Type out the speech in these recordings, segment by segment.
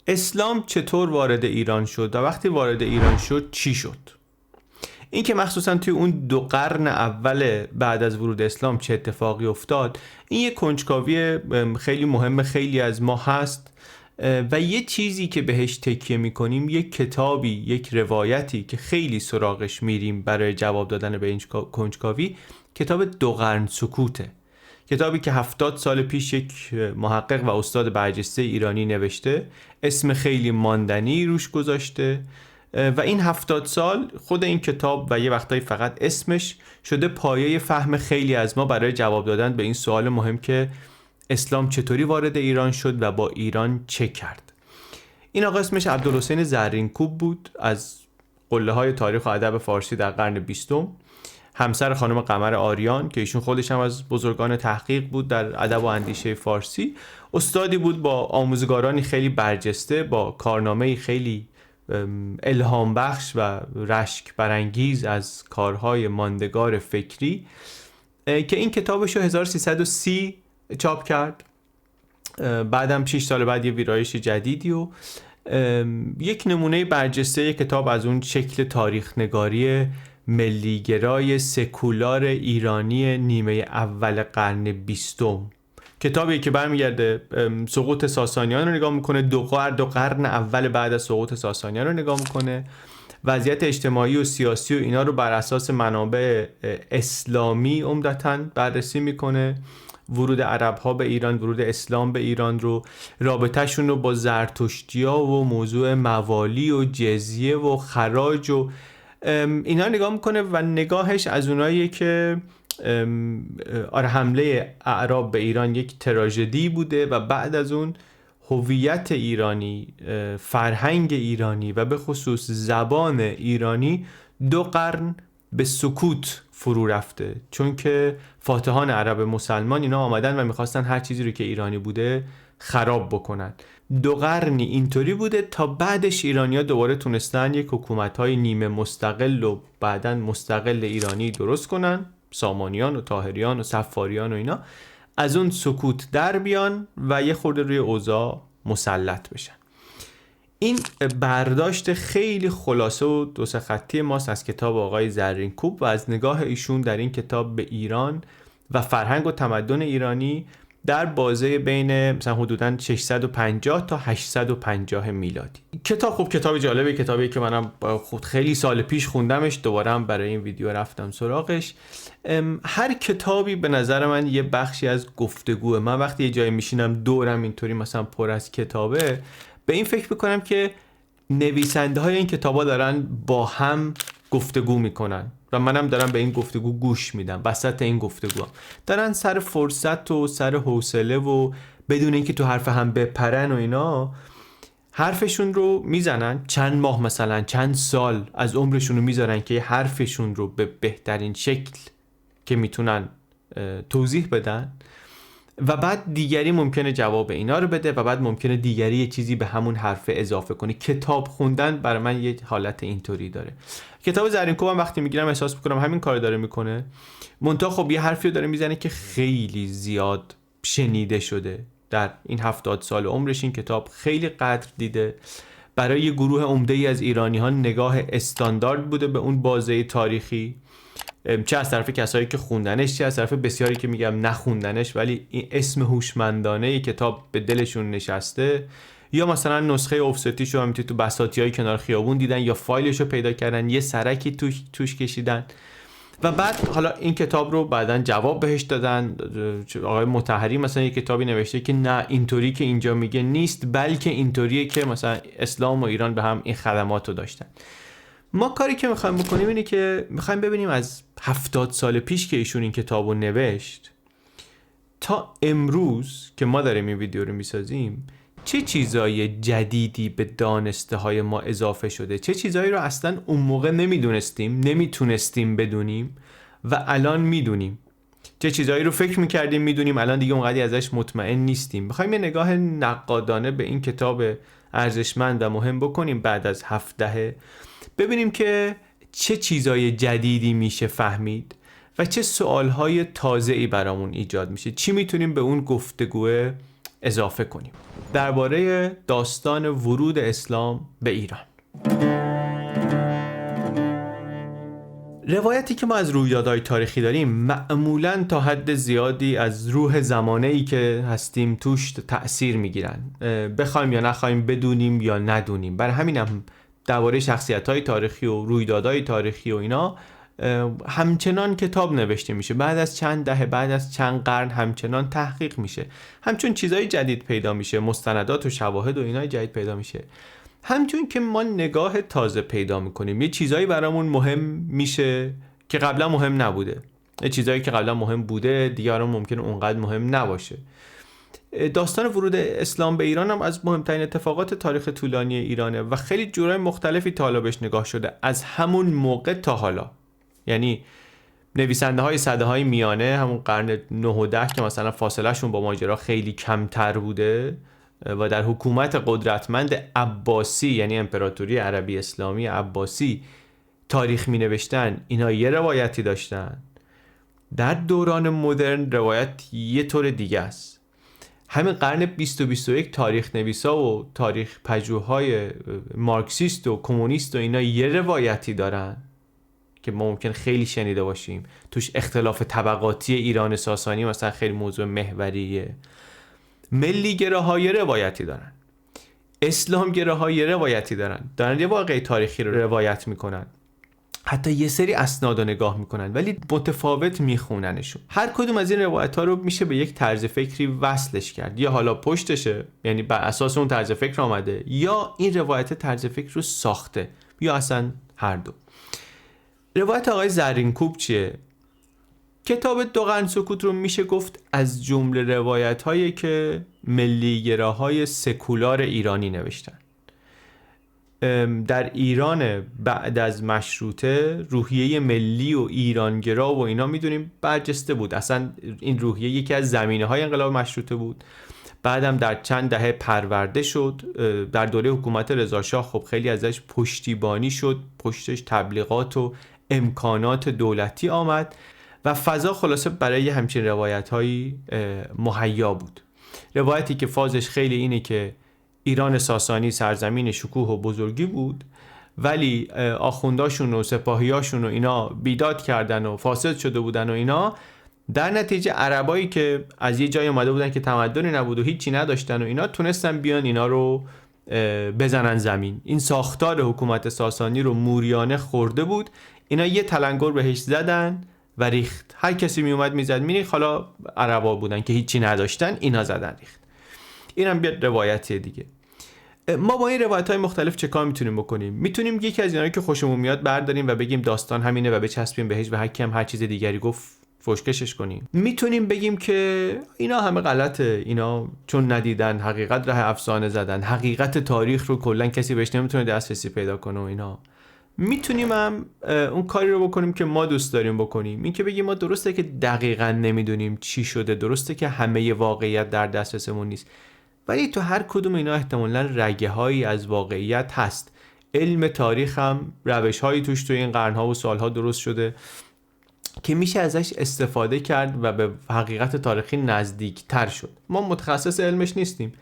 اسلام چطور وارد ایران شد و وقتی وارد ایران شد چی شد؟ این که مخصوصا توی اون 2 قرن اول بعد از ورود اسلام چه اتفاقی افتاد، این یه کنجکاوی خیلی مهم خیلی از ما هست و یه چیزی که بهش تکیه میکنیم، یک کتابی، یک روایتی که خیلی سراغش میریم برای جواب دادن به این کنجکاوی، کتاب 2 قرن سکوته. کتابی که 70 سال پیش یک محقق و استاد برجسته ایرانی نوشته، اسم خیلی ماندنی روش گذاشته و این 70 سال خود این کتاب و یه وقتایی فقط اسمش شده پایه فهم خیلی از ما برای جواب دادن به این سوال مهم که اسلام چطوری وارد ایران شد و با ایران چه کرد. این آقا اسمش عبدالحسین زرینکوب بود، از قله‌های تاریخ و ادب فارسی در قرن 20، همسر خانم قمر آریان که ایشون خودش هم از بزرگان تحقیق بود در ادب و اندیشه فارسی. استادی بود با آموزگارانی خیلی برجسته، با کارنامه‌ای خیلی الهام بخش و رشک برانگیز از کارهای ماندگار فکری که این کتابشو 1330 چاپ کرد. بعدم 6 سال بعد یه ویرایش جدیدی و یک نمونه برجسته کتاب از اون شکل تاریخ نگاری ملیگرای سکولار ایرانی نیمه اول قرن 20. کتابی که برمیگرده سقوط ساسانیان رو نگاه میکنه، 2 قرن اول بعد از سقوط ساسانیان رو نگاه میکنه، وضعیت اجتماعی و سیاسی و اینا رو بر اساس منابع اسلامی عمدتاً بررسی میکنه، ورود عرب‌ها به ایران، ورود اسلام به ایران رو، رابطه‌شون رو با زرتشتی‌ها و موضوع موالی و جزیه و خراج و اینا نگاه میکنه و نگاهش از اوناییه که حمله اعراب به ایران یک تراژدی بوده و بعد از اون هویت ایرانی، فرهنگ ایرانی و به خصوص زبان ایرانی 2 قرن به سکوت فرو رفته، چون که فاتحان عرب مسلمان اینا آمدن و میخواستن هر چیزی رو که ایرانی بوده خراب بکنن. 2 قرنی اینطوری بوده تا بعدش ایرانی‌ها دوباره تونستن یک حکومت‌های نیمه مستقل و بعدن مستقل ایرانی درست کنن، سامانیان و طاهریان و صفاریان و اینا، از اون سکوت در بیان و یه خورده روی اوضاع مسلط بشن. این برداشت خیلی خلاصه و 2 خطی ماست از کتاب آقای زرینکوب و از نگاه ایشون در این کتاب به ایران و فرهنگ و تمدن ایرانی در بازه بین مثلا حدوداً 650 تا 850 میلادی. کتاب خوب کتاب جالبه، کتابی که منم خود خیلی سال پیش خوندمش، دوباره هم برای این ویدیو رفتم سراغش. هر کتابی به نظر من یه بخشی از گفتگوه. من وقتی یه جایی میشینم دورم اینطوری مثلا پر از کتابه، به این فکر میکنم که نویسنده های این کتابا دارن با هم گفتگو میکنن و منم دارم به این گفتگو گوش میدم. وسط این گفتگو دارن سر فرصت و سر حوصله و بدون اینکه تو حرف هم بپرن و اینا حرفشون رو میزنن. چند ماه مثلا چند سال از عمرشون رو میذارن که حرفشون رو به بهترین شکل که میتونن توضیح بدن و بعد دیگری ممکنه جواب اینا رو بده و بعد ممکنه دیگری یه چیزی به همون حرف اضافه کنه. کتاب خوندن برای من یه حالت اینطوری داره. کتاب زرینکوب هم وقتی میگیرم احساس میکنم همین کار داره میکنه، منتها خب یه حرفی رو داره میزنه که خیلی زیاد شنیده شده در این 70 سال عمرش. این کتاب خیلی قدر دیده، برای یه گروه عمده‌ای از ایرانی‌ها نگاه استاندارد بوده به اون بازه تاریخی، چه از طرف کسایی که خوندنش چه از طرف بسیاری که میگم نخوندنش، ولی این اسم هوشمندانه کتاب به دلشون نشسته. یا مثلا نسخه افستیشو هم تو بساطیای کنار خیابون دیدن یا فایلشو پیدا کردن، یه سرکی توش کشیدن و بعد حالا این کتاب رو بعداً جواب بهش دادن. آقای مطهری مثلا یه کتابی نوشته که نه اینطوری که اینجا میگه نیست، بلکه اینطوریه که مثلا اسلام و ایران به هم این خدمات رو داشتن. ما کاری که میخوایم بکنیم اینه که میخوایم ببینیم از 70 سال پیش که ایشون این کتاب رو نوشت تا امروز که ما داریم این ویدیو رو میسازیم چه چیزای جدیدی به دانسته های ما اضافه شده، چه چیزایی رو اصلا اون موقع نمیدونستیم، نمیتونستیم بدونیم و الان میدونیم، چه چیزایی رو فکر میکردیم میدونیم الان دیگه اونقدی ازش مطمئن نیستیم. میخوایم یه نگاه نقادانه به این کتاب ارزشمند و مهم بکنیم بعد از 7 دهه، ببینیم که چه چیزای جدیدی میشه فهمید و چه سوالهای تازه‌ای برامون ایجاد میشه، چی میتونیم به اون گفتگوه اضافه کنیم. درباره داستان ورود اسلام به ایران. روایتی که ما از رویدادهای تاریخی داریم معمولاً تا حد زیادی از روح زمانه‌ای که هستیم توش تأثیر میگیرن، بخوایم یا نخوایم، بدونیم یا ندونیم. برای همینم درباره شخصیت‌های تاریخی و رویدادهای تاریخی و اینا همچنان کتاب نوشته میشه، بعد از چند دهه، بعد از چند قرن همچنان تحقیق میشه، همچون چیزای جدید پیدا میشه، مستندات و شواهد و اینای جدید پیدا میشه، همچون که ما نگاه تازه پیدا میکنیم، یه چیزایی برامون مهم میشه که قبلا مهم نبوده، یه چیزایی که قبلا مهم بوده دیگه برامون ممکنه اونقدر مهم نباشه. داستان ورود اسلام به ایران هم از مهمترین اتفاقات تاریخ طولانی ایرانه و خیلی جورای مختلفی تا حالا بهش نگاه شده از همون موقع تا حالا. یعنی نویسنده های سده های میانه، همون قرن 9 و 10 که مثلا فاصله شون با ماجرا خیلی کمتر بوده و در حکومت قدرتمند عباسی، یعنی امپراتوری عربی اسلامی عباسی، تاریخ می نوشتن، اینا یه روایتی داشتن. در دوران مدرن روایت یه طور دیگه است. همین قرن 20 و 21 تاریخ نویسا و تاریخ پژوهای مارکسیست و کمونیست و اینا یه روایتی دارن که ما ممکن خیلی شنیده باشیم، توش اختلاف طبقاتی ایران ساسانی مثلا خیلی موضوع محوریه. ملی گراها یه روایتی دارن، اسلام گراها یه روایتی دارن یه واقعی تاریخی رو روایت میکنن، حتی یه سری اسناد رو نگاه میکنن ولی متفاوت میخوننشون. هر کدوم از این روایت ها رو میشه به یک طرز فکری وصلش کرد، یا حالا پشتشه، یعنی بر اساس اون طرز فکر آمده، یا این روایت طرز فکر رو ساخته، یا اصلا هر دو. روایت آقای زرینکوب چیه؟ کتاب دو قرن سکوت رو میشه گفت از جمله روایت هایی که ملیگراهای سکولار ایرانی نوشتن. در ایران بعد از مشروطه روحیه ملی و ایرانگرا و اینا میدونیم برجسته بود. اصلا این روحیه یکی از زمینه های انقلاب مشروطه بود. بعدم در چند دهه پرورده شد. در دوره حکومت رضا شاه خب خیلی ازش پشتیبانی شد، پشتش تبلیغات و امکانات دولتی آمد و فضا خلاصه برای همچین روایت هایی مهیا بود. روایتی که فازش خیلی اینه که ایران ساسانی سرزمین شکوه و بزرگی بود، ولی آخونداشون و سپاهیاشون و اینا بیداد کردن و فاسد شده بودن و اینا، در نتیجه عربایی که از یه جای اومده بودن که تمدنی نبود و هیچی نداشتن و اینا تونستن بیان اینا رو بزنن زمین. این ساختار حکومت ساسانی رو موریانه خورده بود، اینا یه تلنگر بهش زدن و ریخت. هر کسی می اومد میزد میریخت. حالا عربا بودن که هیچی نداشتن، اینا زدن ریخت. اینم بیاد روایتی دیگه. ما با این روایت‌های مختلف چه کار میتونیم بکنیم؟ میتونیم یکی از اینایی که خوشمون میاد برداریم و بگیم داستان همینه و بچسبیم بهش و هر چیز دیگری گفت فوشکشش کنیم. میتونیم بگیم که اینا همه غلطه، اینا چون ندیدن حقیقت راه افسانه زدن، حقیقت تاریخ رو کلا کسی بهش نمیتونه دسترسی پیدا کنه و اینا. میتونیم هم اون کاری رو بکنیم که ما دوست داریم بکنیم، این که بگیم ما درسته که دقیقاً نمیدونیم چی شده، درسته که همه واقعیت در دسترسمون نیست، ولی تو هر کدوم اینا احتمالاً رگه هایی از واقعیت هست. علم تاریخ هم روش هایی توش تو این قرنها و سالها درست شده که میشه ازش استفاده کرد و به حقیقت تاریخی نزدیک تر شد. ما متخصص علمش نیستیم،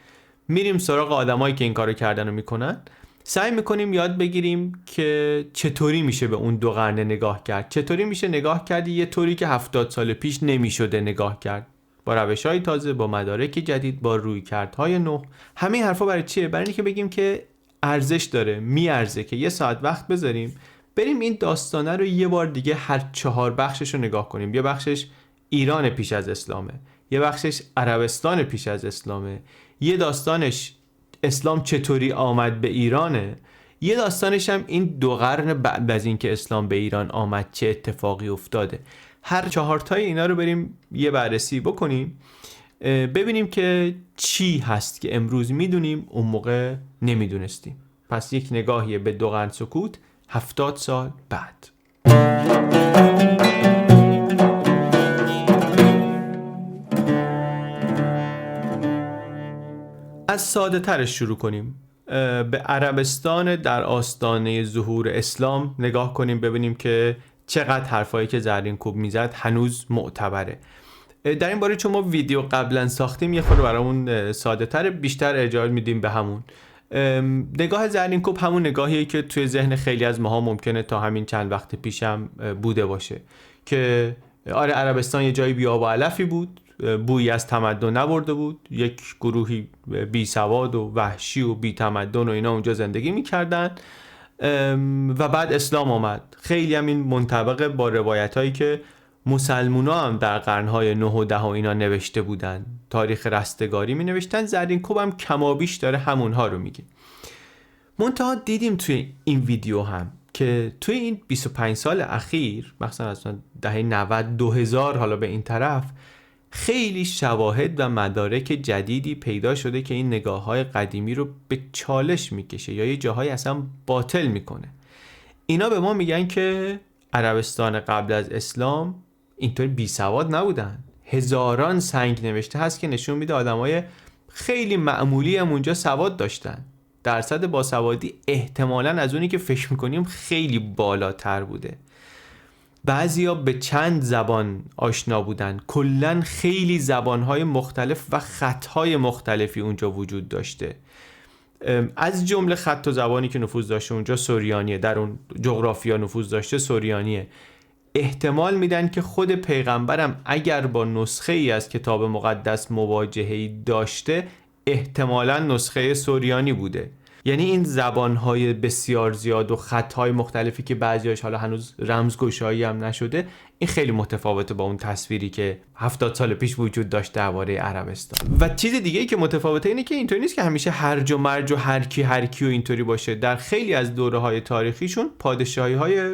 میریم سراغ آدمایی که این کارو کردن و میکنن، سعی میکنیم یاد بگیریم که چطوری میشه به اون دو قرن نگاه کرد، چطوری میشه نگاه کرد یه طوری که 70 سال پیش نمیشده نگاه کرد، با روش‌های تازه، با مدارک جدید، با رویکردهای نو. همه حرفا برای چیه؟ برای اینکه بگیم که ارزش داره، میارزه که یه ساعت وقت بذاریم بریم این داستانه رو یه بار دیگه هر 4 بخشش رو نگاه کنیم. یه بخشش ایران پیش از اسلامه، یه بخشش عربستان پیش از اسلامه، یه داستانش اسلام چطوری آمد به ایرانه، یه داستانش هم این 2 قرن بعد از این که اسلام به ایران آمد چه اتفاقی افتاده. هر 4 تای اینا رو بریم یه بررسی بکنیم، ببینیم که چی هست که امروز میدونیم اون موقع نمیدونستیم. پس یک نگاهی به 2 قرن سکوت 70 سال بعد. از ساده ترش شروع کنیم. به عربستان در آستانه ظهور اسلام نگاه کنیم، ببینیم که چقدر حرفایی که زرینکوب میزد هنوز معتبره. در این باره چون ما ویدیو قبلا ساختیم یه خورده برامون ساده تر، بیشتر ارجاع میدیم به همون. نگاه زرینکوب همون نگاهیه که توی ذهن خیلی از ماها ممکنه تا همین چند وقت پیشم بوده باشه که آره عربستان یه جایی بی آب و علفی بود، بویی از تمدن نبرده بود، یک گروهی بی سواد و وحشی و بی تمدن و اینا اونجا زندگی میکردن و بعد اسلام آمد. خیلی هم این منطبق با روایت هایی که مسلمونا هم در قرنهای 9 و 10 و اینا نوشته بودن، تاریخ رستگاری می نوشتن. زرینکوب هم کمابیش داره همونها رو میگه. منتها دیدیم توی این ویدیو هم که توی این 25 سال اخیر، مثلا از دهه 90 2000 حالا به این طرف، خیلی شواهد و مدارک جدیدی پیدا شده که این نگاه‌های قدیمی رو به چالش میکشه یا یه جاهای اصلا باطل میکنه. اینا به ما میگن که عربستان قبل از اسلام اینطور بی سواد نبودن. هزاران سنگ نوشته هست که نشون میده آدمای خیلی معمولی هم اونجا سواد داشتن. درصد باسوادی احتمالاً از اونی که فکر میکنیم خیلی بالاتر بوده. بعضیا به چند زبان آشنا بودن، کلن خیلی زبانهای مختلف و خطهای مختلفی اونجا وجود داشته. از جمله خط و زبانی که نفوذ داشته اونجا سوریانیه، در اون جغرافیا نفوذ داشته سوریانیه. احتمال میدن که خود پیغمبرم اگر با نسخه ای از کتاب مقدس مواجهه‌ای داشته احتمالاً نسخه سوریانی بوده. یعنی این زبانهای بسیار زیاد و خطهای مختلفی که بعضیاش حالا هنوز رمزگشایی هم نشده، این خیلی متفاوته با اون تصویری که 70 سال پیش وجود داشت درباره عربستان. و چیز دیگه ای که متفاوته اینه که اینطوری نیست که همیشه هرج و مرج و هر کی و اینطوری باشه. در خیلی از دوره‌های تاریخیشون پادشاهی‌های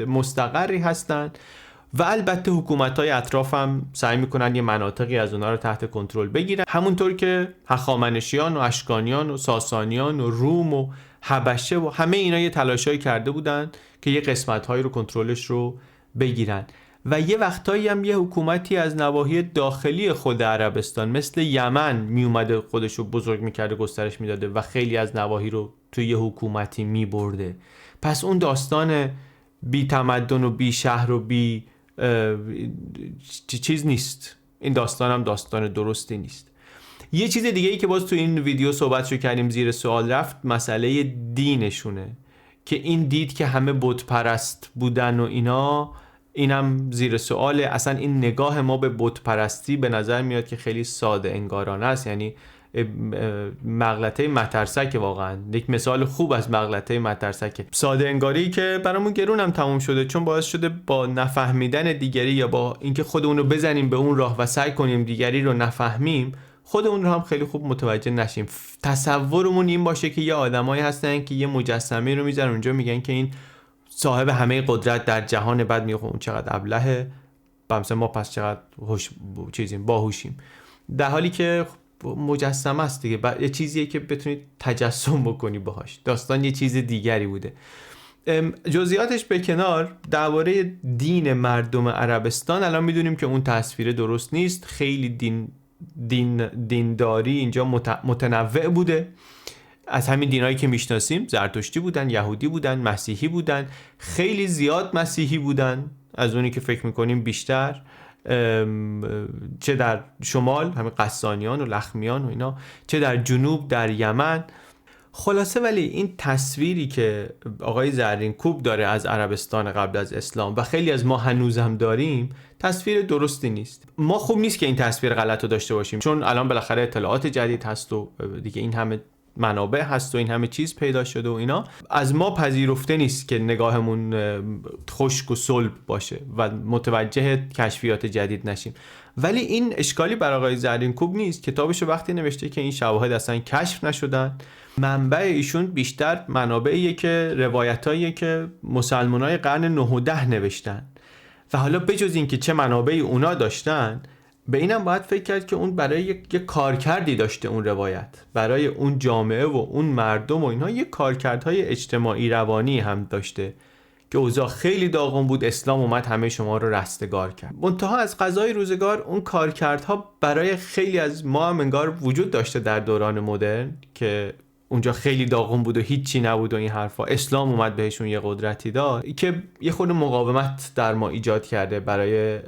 مستقری هستن و البته حکومت‌های اطراف هم سعی میکنن یه مناطقی از اونها رو تحت کنترل بگیرن، همونطور که هخامنشیان و اشکانیان و ساسانیان و روم و حبشه و همه اینا یه تلاشایی کرده بودن که یه قسمت‌هایی رو کنترلش رو بگیرن. و یه وقتایی هم یه حکومتی از نواحی داخلی خود عربستان مثل یمن میومده خودش رو بزرگ میکرده، گسترش میداده و خیلی از نواحی رو توی یه حکومتی میبرده. پس اون داستان بی تمدن و بی شهر و بی چیز نیست. این داستان هم داستان درستی نیست. یه چیز دیگه ای که باز تو این ویدیو صحبتشو کردیم زیر سوال رفت، مسئله دینشونه که این دید که همه بت پرست بودن و اینا، اینم زیر سواله. اصلا این نگاه ما به بت پرستی به نظر میاد که خیلی ساده انگارانه است. یعنی مغلطه مترسک، واقعا یک مثال خوب از مغلطه مترسک، ساده انگاری که برامون گرون هم تموم شده، چون باعث شده با نفهمیدن دیگری یا با اینکه خودمون رو بزنیم به اون راه و سعی کنیم دیگری رو نفهمیم، خودمون رو هم خیلی خوب متوجه نشیم. تصورمون این باشه که یه آدمایی هستن که یه مجسمه رو میذارن اونجا، میگن که این صاحب همه قدرت در جهان، بعد میگه اون چقدر ابلهه، مثلا ما پس چقدر باهوشیم، در حالی که مجسمه است دیگه، یه چیزیه که بتونید تجسم بکنی باهاش. داستان یه چیز دیگری بوده. جزئیاتش به کنار، درباره دین مردم عربستان الان میدونیم که اون تصویر درست نیست. خیلی دینداری اینجا متنوع بوده. از همین دینایی که میشناسیم، زرتشتی بودن، یهودی بودن، مسیحی بودن، خیلی زیاد مسیحی بودن از اونی که فکر میکنیم بیشتر، چه در شمال همه قسانیان و لخمیان و اینا، چه در جنوب در یمن. خلاصه ولی این تصویری که آقای زرینکوب داره از عربستان قبل از اسلام و خیلی از ما هنوز هم داریم، تصویر درستی نیست. ما خوب نیست که این تصویر غلط رو داشته باشیم، چون الان بالاخره اطلاعات جدید هست و دیگه این همه منابع هست و این همه چیز پیدا شده و اینا، از ما پذیرفته نیست که نگاهمون خشک و صلب باشه و متوجه کشفیات جدید نشیم. ولی این اشکالی بر آقای زرینکوب نیست. کتابشو وقتی نوشته که این شواهد اصلا کشف نشدن، منبع ایشون بیشتر منابعیه که روایتاییه که مسلمانای قرن 9 و 10 نوشتن. و حالا بجز این که چه منابعی اونا داشتن، به اینم باید فکر کرد که اون برای یک کارکردی داشته اون روایت، برای اون جامعه و اون مردم و اینها یک کارکردهای اجتماعی روانی هم داشته که اوضاع خیلی داغون بود. اسلام اومد همه شما رو رستگار کرد. منتها از قضای روزگار اون کارکردها برای خیلی از ما هم انگار وجود داشته در دوران مدرن که اونجا خیلی داغون بود و هیچی نبود و این حرفا، اسلام اومد بهشون یه قدرتی داد که یه خورده مقاومت در ما ایجاد کرده برای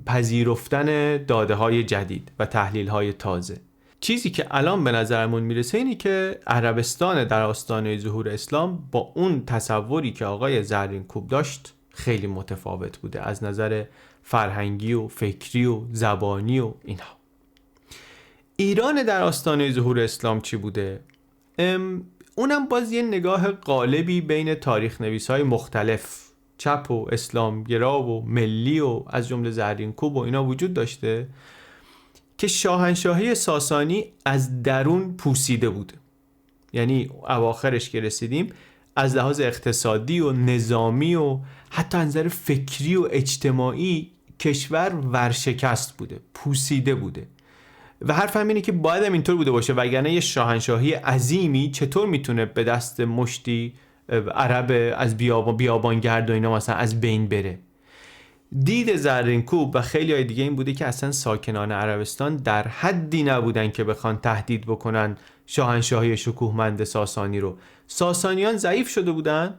پذیرفتن داده های جدید و تحلیل های تازه. چیزی که الان به نظرمون میرسه اینی که عربستان در آستانه ظهور اسلام با اون تصوری که آقای زرینکوب داشت خیلی متفاوت بوده از نظر فرهنگی و فکری و زبانی و اینها. ایران در آستانه ظهور اسلام چی بوده؟ اونم باز یه نگاه غالبی بین تاریخ نویس‌های مختلف چپ و اسلامگرا و ملی و از جمله زرینکوب و اینا وجود داشته که شاهنشاهی ساسانی از درون پوسیده بوده. یعنی اواخرش که رسیدیم از لحاظ اقتصادی و نظامی و حتی از نظر فکری و اجتماعی کشور ورشکست بوده، پوسیده بوده و حرفم اینه که باید هم اینطور بوده باشه، وگرنه یه شاهنشاهی عظیمی چطور میتونه به دست مشتی عرب از بیابانگرد و اینا مثلا از بین بره. دید زرینکوب و خیلی های دیگه این بوده که اصلا ساکنان عربستان در حدی نبودن که بخوان تهدید بکنن شاهنشاهی شکوهمند ساسانی رو. ساسانیان ضعیف شده بودن،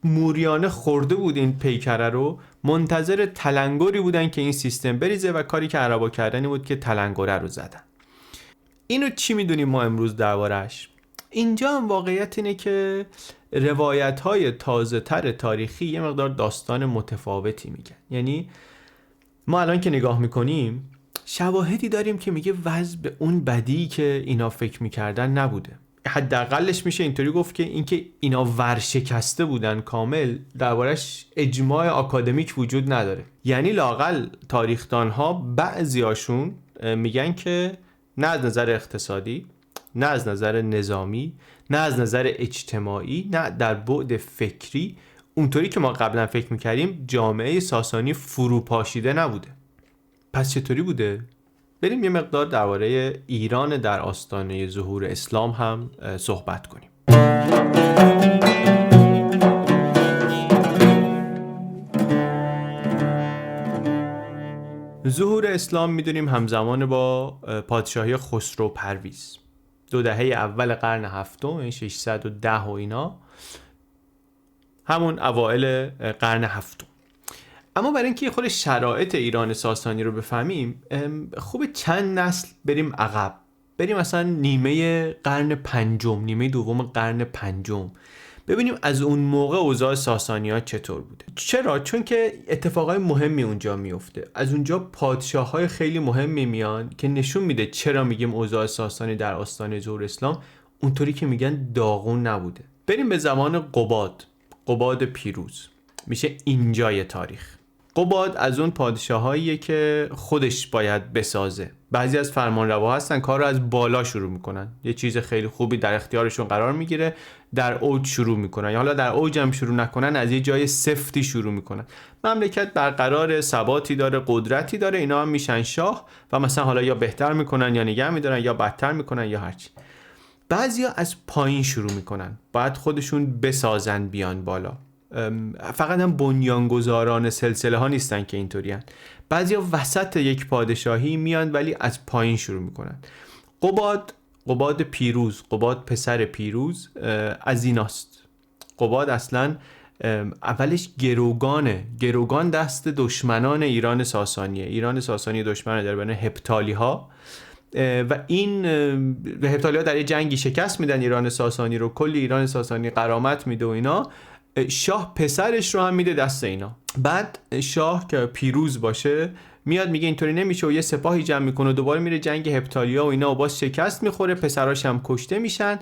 موریانه خورده بود این پیکره رو، منتظر تلنگری بودن که این سیستم بریزه و کاری که عربا کردن بود که تلنگره رو زدن. اینو چی میدونیم ما امروز دربارش؟ اینجا هم واقعیت اینه که روایت‌های تازه‌تر تاریخی یه مقدار داستان متفاوتی میگن. یعنی ما الان که نگاه میکنیم شواهدی داریم که میگه وضع به اون بدی که اینا فکر میکردن نبوده. حداقلش میشه اینطوری گفت که اینکه اینا ورشکسته بودن کامل دربارش اجماع آکادمیک وجود نداره. یعنی لااقل تاریخدان‌ها بعضیاشون میگن که نه از نظر اقتصادی، نه از نظر نظامی، نه از نظر اجتماعی، نه در بعد فکری اونطوری که ما قبلا فکر میکردیم جامعه ساسانی فروپاشیده نبوده. پس چطوری بوده؟ بریم یه مقدار درباره ایران در آستانه ظهور اسلام هم صحبت کنیم. ظهور اسلام میدونیم همزمان با پادشاهی خسرو پرویز، 2 دهه اول قرن هفتم، 610 و اینا، همون اوائل قرن هفتم. اما برای اینکه خود شرایط ایران ساسانی رو بفهمیم خوبه چند نسل بریم عقب، بریم مثلا نیمه قرن پنجم، نیمه دوم قرن پنجم، ببینیم از اون موقع اوضاع ساسانی‌ها چطور بوده. چرا؟ چون که اتفاقای مهمی اونجا میفته. از اونجا پادشاه‌های خیلی مهمی میان که نشون میده چرا میگیم اوضاع ساسانی در آستانه ظهور اسلام اونطوری که میگن داغون نبوده. بریم به زمان قباد پیروز، میشه اینجای تاریخ. قباد از اون پادشاهاییه که خودش باید بسازه. بعضی از فرمانرواها هستن کار رو از بالا شروع میکنن، یه چیز خیلی خوبی در اختیارشون قرار میگیره، در اوج شروع میکنن، یا حالا در اوج هم شروع نکنن از یه جای سفتی شروع میکنن. مملکت برقرار ثباتی داره، قدرتی داره، اینا هم میشن شاه و مثلا حالا یا بهتر میکنن یا نگه میدارن یا بدتر میکنن یا هرچی. بعضیا از پایین شروع میکنن، باید خودشون بسازن بیان بالا. فقط هم بنیانگذاران سلسله ها نیستن که اینطوری هن. بعضیا وسط یک پادشاهی میان ولی از پایین شروع میکنن. قباد پیروز، قباد پسر پیروز از ایناست. قباد اصلا اولش گروگان دست دشمنان ایران ساسانیه. ایران ساسانی دشمن در بین هپتالی ها و این هپتالی ها در یه جنگی شکست میدن ایران ساسانی رو، کلی ایران ساسانی غرامت میده و اینا. شاه پسرش رو هم میده دست اینا. بعد شاه که پیروز باشه میاد میگه اینطوری نمیشه و یه سپاهی جمع میکنه و دوباره میره جنگ هپتالیا و اینا و باز شکست میخوره، پسراش هم کشته میشن.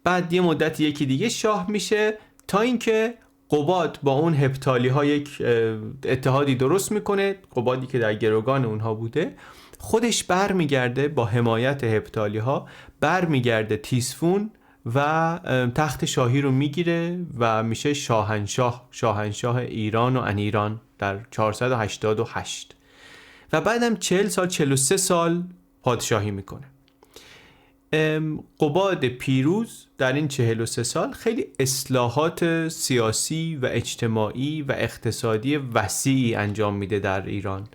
بعد یه مدت یکی دیگه شاه میشه تا اینکه قباد با اون هپتالی ها یک اتحادی درست میکنه. قبادی که در گروگان اونها بوده خودش برمیگرده با حمایت هپتالی ها، برمیگرده تیسفون و تخت شاهی رو میگیره و میشه شاهنشاه ایران و انیران در 488 و بعدم 43 سال پادشاهی میکنه. قباد پیروز در این 43 سال خیلی اصلاحات سیاسی و اجتماعی و اقتصادی وسیعی انجام میده در ایران.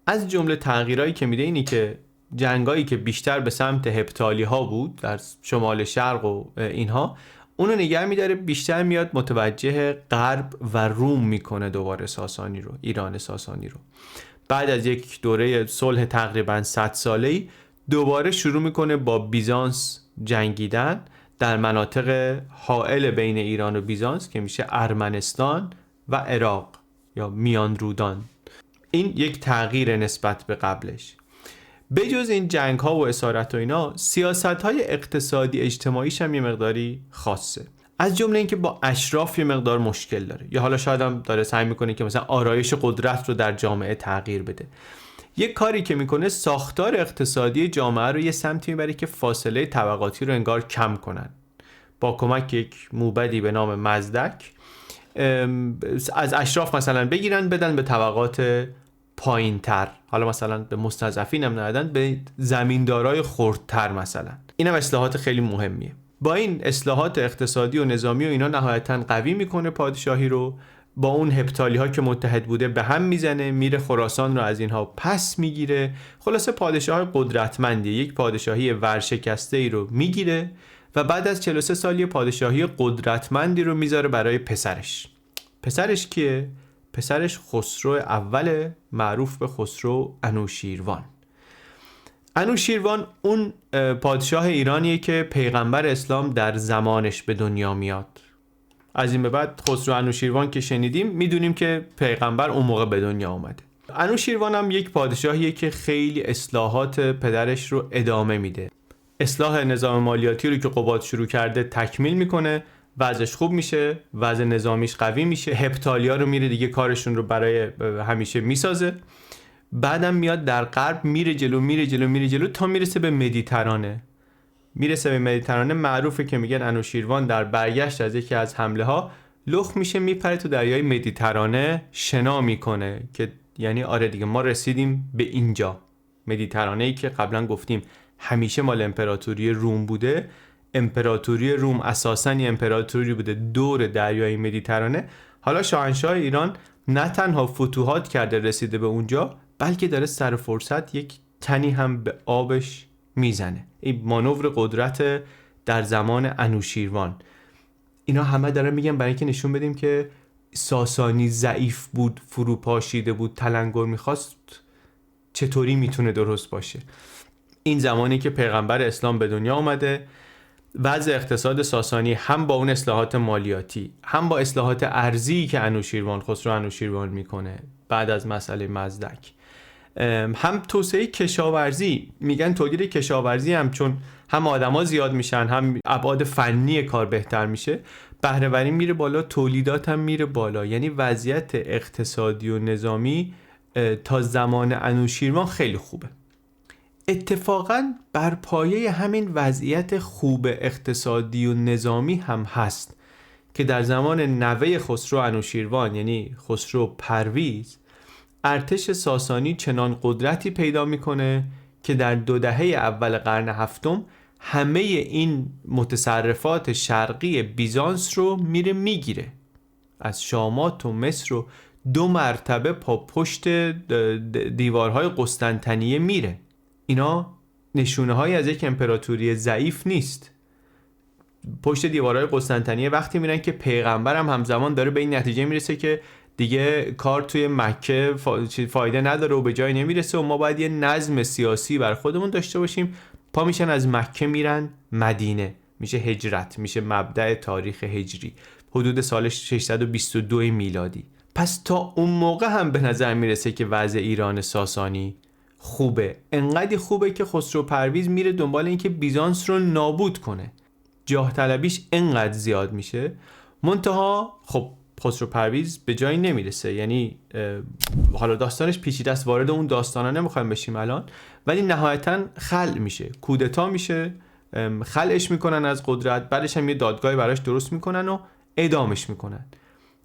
از جمله تغییرایی که میده اینی که جنگایی که بیشتر به سمت هپتالی ها بود در شمال شرق و اینها، اونو نگه میداره بیشتر میاد متوجه غرب و روم میکنه دوباره ساسانی رو، ایران ساسانی رو. بعد از یک دوره صلح تقریبا 100 ساله‌ای دوباره شروع میکنه با بیزانس جنگیدن در مناطق حائل بین ایران و بیزانس که میشه ارمنستان و عراق یا میان رودان. این یک تغییر نسبت به قبلش. بجز این جنگ ها و اسارت و اینا، سیاست های اقتصادی اجتماعیش هم یه مقداری خاصه. از جمله اینکه با اشراف یه مقدار مشکل داره، یا حالا شاید هم داره سعی میکنه که مثلا آرایش قدرت رو در جامعه تغییر بده. یک کاری که میکنه ساختار اقتصادی جامعه رو یه سمتی میبره که فاصله طبقاتی رو انگار کم کنن. با کمک یک موبدی به نام مزدک از اشراف مثلا بگیرن بدن به طبقات پایین تر، حالا مثلا به مستضعفین هم ندادن، به زمیندارای خردتر مثلا. اینم اصلاحات خیلی مهمیه. با این اصلاحات اقتصادی و نظامی و اینا نهایتاً قوی میکنه پادشاهی رو. با اون هپتالی ها که متحد بوده به هم میزنه، میره خراسان رو از اینها پس میگیره. خلاصه پادشاه قدرتمندی، یک پادشاهی ورشکسته ای رو میگیره و بعد از 43 سالی پادشاهی قدرتمندی رو میذاره برای پسرش. پسرش کیه؟ پسرش خسرو اول، معروف به خسرو انوشیروان. انوشیروان اون پادشاه ایرانیه که پیغمبر اسلام در زمانش به دنیا میاد. از این به بعد خسرو انوشیروان که شنیدیم میدونیم که پیغمبر اون موقع به دنیا اومده. انوشیروان هم یک پادشاهیه که خیلی اصلاحات پدرش رو ادامه میده. اصلاح نظام مالیاتی رو که قباد شروع کرده تکمیل میکنه، وضعش خوب میشه، وضع نظامیش قوی میشه، هپتالیا رو میره دیگه کارشون رو برای همیشه میسازه. بعدم میاد در غرب میره جلو تا میرسه به مدیترانه. معروفه که میگن انوشیروان در برگشت از یکی از حمله ها لخ میشه میپره تو دریای مدیترانه شنا میکنه، که یعنی آره دیگه ما رسیدیم به اینجا. مدیترانه ای که قبلا گفتیم همیشه مال امپراتوری روم بوده. امپراتوری روم اساساً یه امپراتوری بوده دور دریای مدیترانه. حالا شاهنشاه ایران نه تنها فتوحات کرده رسیده به اونجا، بلکه داره سر فرصت یک تنی هم به آبش میزنه. این مانور قدرت در زمان انوشیروان. اینا همه دارن میگن برای اینکه نشون بدیم که ساسانی ضعیف بود، فروپاشیده بود، تلنگر میخواست، چطوری میتونه درست باشه. این زمانی که پیغمبر اسلام به دنیا اومده، وضع اقتصاد ساسانی هم با اون اصلاحات مالیاتی، هم با اصلاحات ارضی که خسرو انوشیروان میکنه بعد از مسئله مزدک، هم توسعه کشاورزی. میگن تولید کشاورزی هم چون هم آدما زیاد میشن، هم ابعاد فنی کار بهتر میشه، بهره‌وری میره بالا، تولیدات هم میره بالا. یعنی وضعیت اقتصادی و نظامی تا زمان انوشیروان خیلی خوبه. اتفاقاً بر پایه همین وضعیت خوب اقتصادی و نظامی هم هست که در زمان نوه خسرو انوشیروان یعنی خسرو پرویز، ارتش ساسانی چنان قدرتی پیدا میکنه که در 2 دهه اول قرن هفتم همه این متصرفات شرقی بیزانس رو میگیره. از شامات و مصر رو 2 مرتبه پا پشت دیوارهای قسطنطنیه میره. اینا نشونه های از یک امپراتوری ضعیف نیست. پشت دیوارهای قسطنطنیه وقتی میرن که پیغمبر هم همزمان داره به این نتیجه میرسه که دیگه کار توی مکه فایده نداره و به جای نمیرسه و ما باید یه نظم سیاسی بر خودمون داشته باشیم. پا میشن از مکه میرن مدینه، میشه هجرت، میشه مبدأ تاریخ هجری، حدود سال 622 میلادی. پس تا اون موقع هم به نظر میرسه که وضع ایران ساسانی خوبه. انقدر خوبه که خسرو پرویز میره دنبال این که بیزانس رو نابود کنه. جاه طلبیش انقدر زیاد میشه، منتها خب خسرو پرویز به جایی نمیرسه. یعنی حالا داستانش پیچیده است، وارد اون داستانا نمیخوایم بشیم الان، ولی نهایتا خلع میشه، کودتا میشه، خلعش میکنن از قدرت، بعدش هم یه دادگاهی براش درست میکنن و اعدامش میکنن.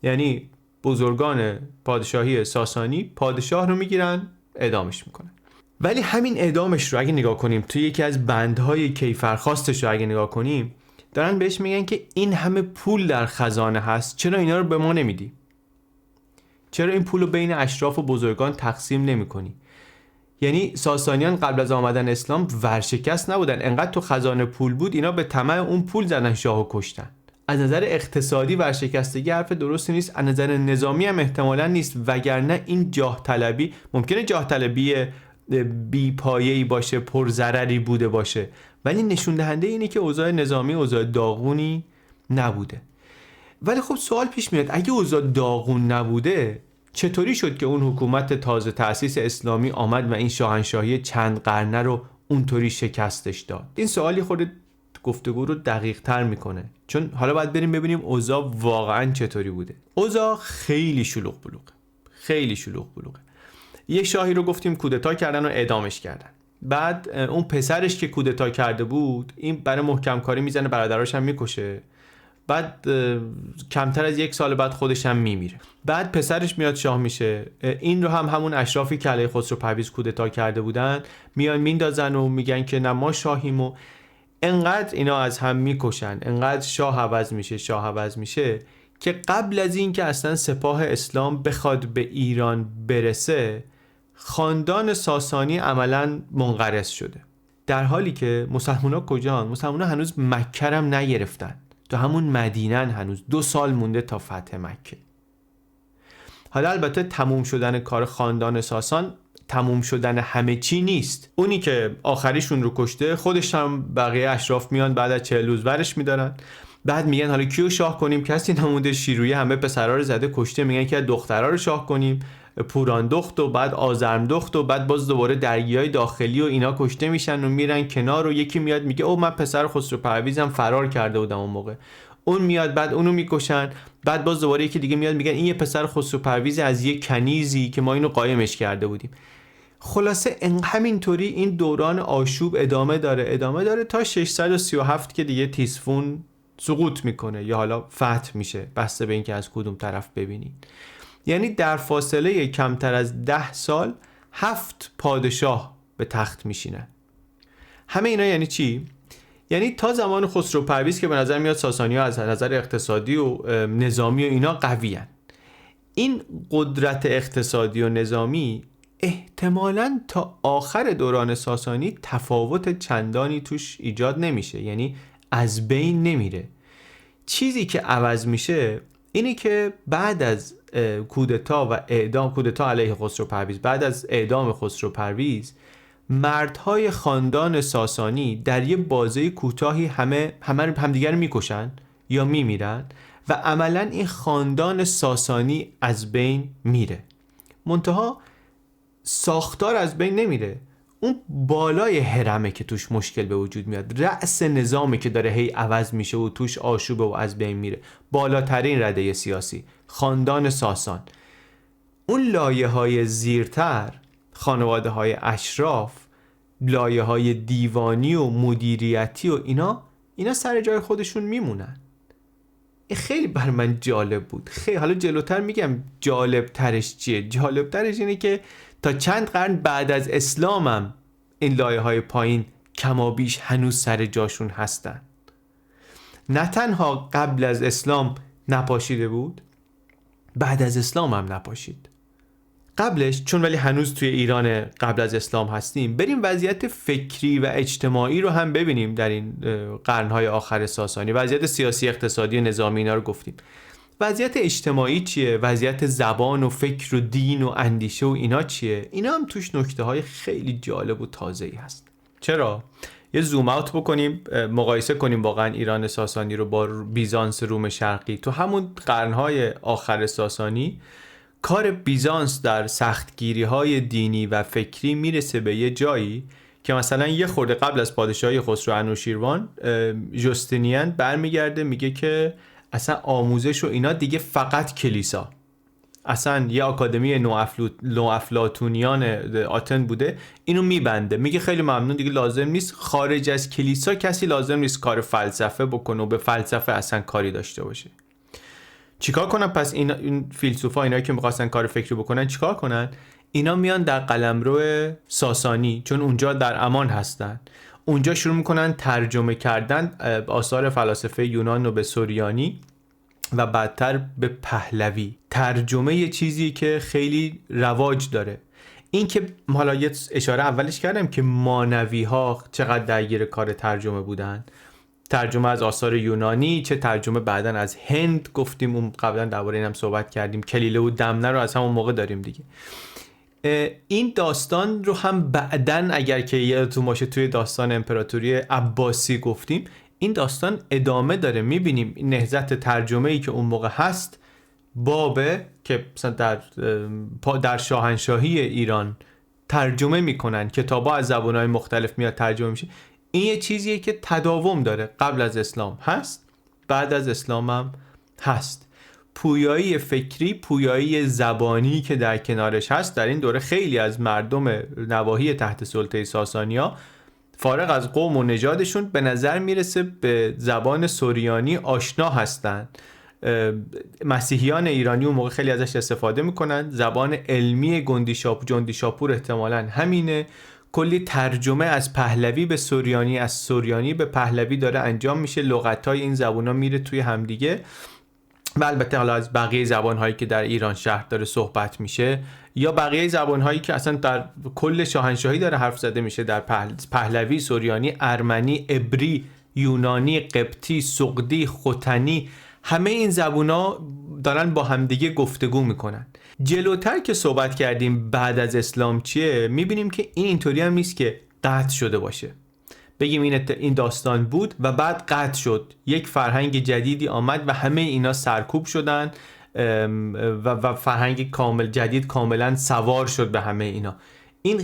یعنی بزرگان پادشاهی ساسانی پادشاه رو میگیرن اعدامش میکنن. ولی همین اعدامش رو اگه نگاه کنیم توی یکی از بندهای کیفرخواستش رو اگه نگاه کنیم، دارن بهش میگن که این همه پول در خزانه هست، چرا اینا رو به ما نمیدی؟ چرا این پول رو بین اشراف و بزرگان تقسیم نمی کنی؟ یعنی ساسانیان قبل از آمدن اسلام ورشکست نبودن، انقدر تو خزانه پول بود اینا به طمع اون پول زدن شاهو کشتن. از نظر اقتصادی ورشکستگی حرف درستی نیست، از نظر نظامی هم احتمالاً نیست، وگرنه این جاه طلبی ممکنه جاه طلبی بی پایه‌ای باشه، پر ضرری بوده باشه، ولی نشون دهنده اینه که اوضاع نظامی اوضاع داغونی نبوده. ولی خب سوال پیش میاد اگه اوضاع داغون نبوده چطوری شد که اون حکومت تازه تأسیس اسلامی آمد و این شاهنشاهی چند قرنه رو اونطوری شکستش داد؟ این سوالی خود گفتگو رو دقیق تر میکنه، چون حالا باید بریم ببینیم اوضاع واقعا چطوری بوده. اوضاع خیلی شلوغ بلوغه. یه شاهی رو گفتیم کودتا کردن و اعدامش کردن. بعد اون پسرش که کودتا کرده بود این برای محکم کاری میزنه برادراش هم میکشه. بعد کمتر از 1 سال بعد خودش هم میمیره. بعد پسرش میاد شاه میشه. این رو هم همون اشرافی که علیه خسرو پرویز کودتا کرده بودن میان میندازن و میگن که نه ما شاهیم و انقدر اینا از هم میکشن، انقدر شاه عوض میشه که قبل از این که اصلا سپاه اسلام بخواد به ایران برسه خاندان ساسانی عملاً منقرض شده. در حالی که مسلمونا کجان؟ مسلمونا هنوز مکه هم نگرفتن، تو همون مدینن، هنوز 2 سال مونده تا فتح مکه. حالا البته تموم شدن کار خاندان ساسان تموم شدن همه چی نیست. اونی که آخریشون رو کشته خودش هم بقیه اشراف میان بعد از 40 روز برش میدارن. بعد میگن حالا کیو شاه کنیم؟ کسی نمونده. شیرویه همه پسرا رو زده کشته، میگن که دخترا رو شاه کنیم، پوران دخت و بعد آزرم دخت و بعد باز دوباره درگیای داخلی و اینا کشته میشن و میرن کنار و یکی میاد میگه او من پسر خسرو پرویزم فرار کرده بودم اون موقع. اون میاد بعد اونو میکشن. بعد باز دوباره یکی دیگه میاد میگن این یه پسر خسرو پرویز از یه کنیزی که ما اینو قایمش کرده بودیم. خلاصه همینطوری این دوران آشوب ادامه داره تا 637 که دیگه تیسفون سقوط میکنه یا حالا فتح میشه، بسته به اینکه از کدوم طرف ببینید. یعنی در فاصله کمتر از 10 سال 7 پادشاه به تخت میشینن. همه اینا یعنی چی؟ یعنی تا زمان خسرو پرویز که به نظر میاد ساسانی‌ها از نظر اقتصادی و نظامی و اینا قوی‌اند. این قدرت اقتصادی و نظامی احتمالاً تا آخر دوران ساسانی تفاوت چندانی توش ایجاد نمیشه، یعنی از بین نمیره. چیزی که عوض میشه اینی که بعد از کودتا و اعدام، کودتا علیه خسرو پرویز، بعد از اعدام خسرو پرویز، مردهای خاندان ساسانی در یه بازه کوتاهی همدیگر رو میکشن یا میمیرن و عملا این خاندان ساسانی از بین میره. منتها ساختار از بین نمیره، اون بالای هرمه که توش مشکل به وجود میاد، رأس نظامی که داره هی عوض میشه و توش آشوبه و از بین میره، بالاترین رده سیاسی خاندان ساسان. اون لایه های زیرتر، خانواده های اشراف، لایه های دیوانی و مدیریتی و اینا سر جای خودشون میمونن. این خیلی بر من جالب بود. خیلی حالا جلوتر میگم جالب ترش چیه. جالب ترش اینه که تا چند قرن بعد از اسلامم این لایه های پایین کمابیش هنوز سر جاشون هستن. نه تنها قبل از اسلام نپاشیده بود، بعد از اسلام هم نپاشید. قبلش چون ولی هنوز توی ایران قبل از اسلام هستیم، بریم وضعیت فکری و اجتماعی رو هم ببینیم در این قرنهای آخر ساسانی. وضعیت سیاسی، اقتصادی، نظامی اینا رو گفتیم. وضعیت اجتماعی چیه؟ وضعیت زبان و فکر و دین و اندیشه و اینا چیه؟ اینا هم توش نکته‌های خیلی جالب و تازه‌ای هست. چرا؟ یه زوم اوت بکنیم، مقایسه کنیم واقعا ایران ساسانی رو با بیزانس روم شرقی. تو همون قرنهای آخر ساسانی کار بیزانس در سختگیری‌های دینی و فکری میرسه به یه جایی که مثلا یه خورده قبل از پادشاهی خسرو انوشیروان، جستینیان برمیگرده میگه که اصلا آموزش و اینا دیگه فقط کلیسا. اصلا یه آکادمی نوافلاطونیان آتن بوده، اینو میبنده، میگه خیلی ممنون، دیگه لازم نیست خارج از کلیسا کسی لازم نیست کار فلسفه بکنه و به فلسفه اصلا کاری داشته باشه. چیکار کنن پس این فیلسوفا، اینایی که می‌خواستن کار فکری بکنن چیکار کنن؟ اینا میان در قلمرو ساسانی، چون اونجا در امان هستن، اونجا شروع میکنن ترجمه کردن آثار فلاسفه یونان رو به سوریانی و بعدتر به پهلوی. ترجمه یه چیزی که خیلی رواج داره. این که حالا یه اشاره اولش کردم که مانوی ها چقدر درگیر کار ترجمه بودن، ترجمه از آثار یونانی، چه ترجمه بعدن از هند گفتیم، اون قبلا درباره اینم صحبت کردیم، کلیله و دمنه رو از همون موقع داریم دیگه. این داستان رو هم بعدن اگر که یادتون باشه توی داستان امپراتوری عباسی گفتیم، این داستان ادامه داره. میبینیم نهضت ترجمه‌ای که اون موقع هست، بابه که مثلا در شاهنشاهی ایران ترجمه میکنن، کتابا از زبان‌های مختلف میاد ترجمه میشه. این یه چیزیه که تداوم داره، قبل از اسلام هست، بعد از اسلام هم هست. پویایی فکری، پویایی زبانی که در کنارش هست، در این دوره خیلی از مردم نواحی تحت سلطه ساسانیا فارغ از قوم و نژادشون به نظر میرسه به زبان سوریانی آشنا هستن. مسیحیان ایرانی اون موقع خیلی ازش استفاده میکنن. زبان علمی جندی شاپور احتمالاً همینه. کلی ترجمه از پهلوی به سوریانی، از سوریانی به پهلوی داره انجام میشه. لغت‌های این زبان‌ها میره توی همدیگه. و البته حالا از بقیه زبان‌هایی که در ایران شهر داره صحبت میشه، یا بقیه زبان‌هایی که اصلا در کل شاهنشاهی داره حرف زده میشه، در پهلوی، سوریانی، ارمنی، عبری، یونانی، قبطی، سغدی، ختنی، همه این زبان‌ها دارن با همدیگه گفتگو میکنن. جلوتر که صحبت کردیم بعد از اسلام چیه، میبینیم که این اینطوری هم نیست که قطع شده باشه، بگیم این داستان بود و بعد قطع شد، یک فرهنگ جدیدی آمد و همه اینا سرکوب شدن و فرهنگ کامل جدید کاملا سوار شد به همه اینا. این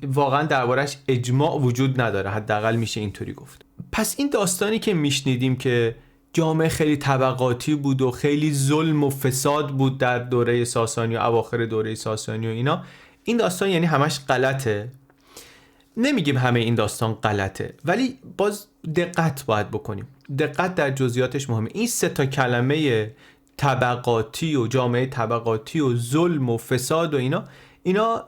واقعا دربارش اجماع وجود نداره، حداقل میشه اینطوری گفت. پس این داستانی که میشنیدیم که جامعه خیلی طبقاتی بود و خیلی ظلم و فساد بود در دوره ساسانی و اواخر دوره ساسانی و اینا، این داستان یعنی همش غلطه؟ نمیگیم همه این داستان غلطه، ولی باز دقت باید بکنیم. دقت در جزئیاتش مهمه. این 3 کلمه طبقاتی و جامعه طبقاتی و ظلم و فساد و اینا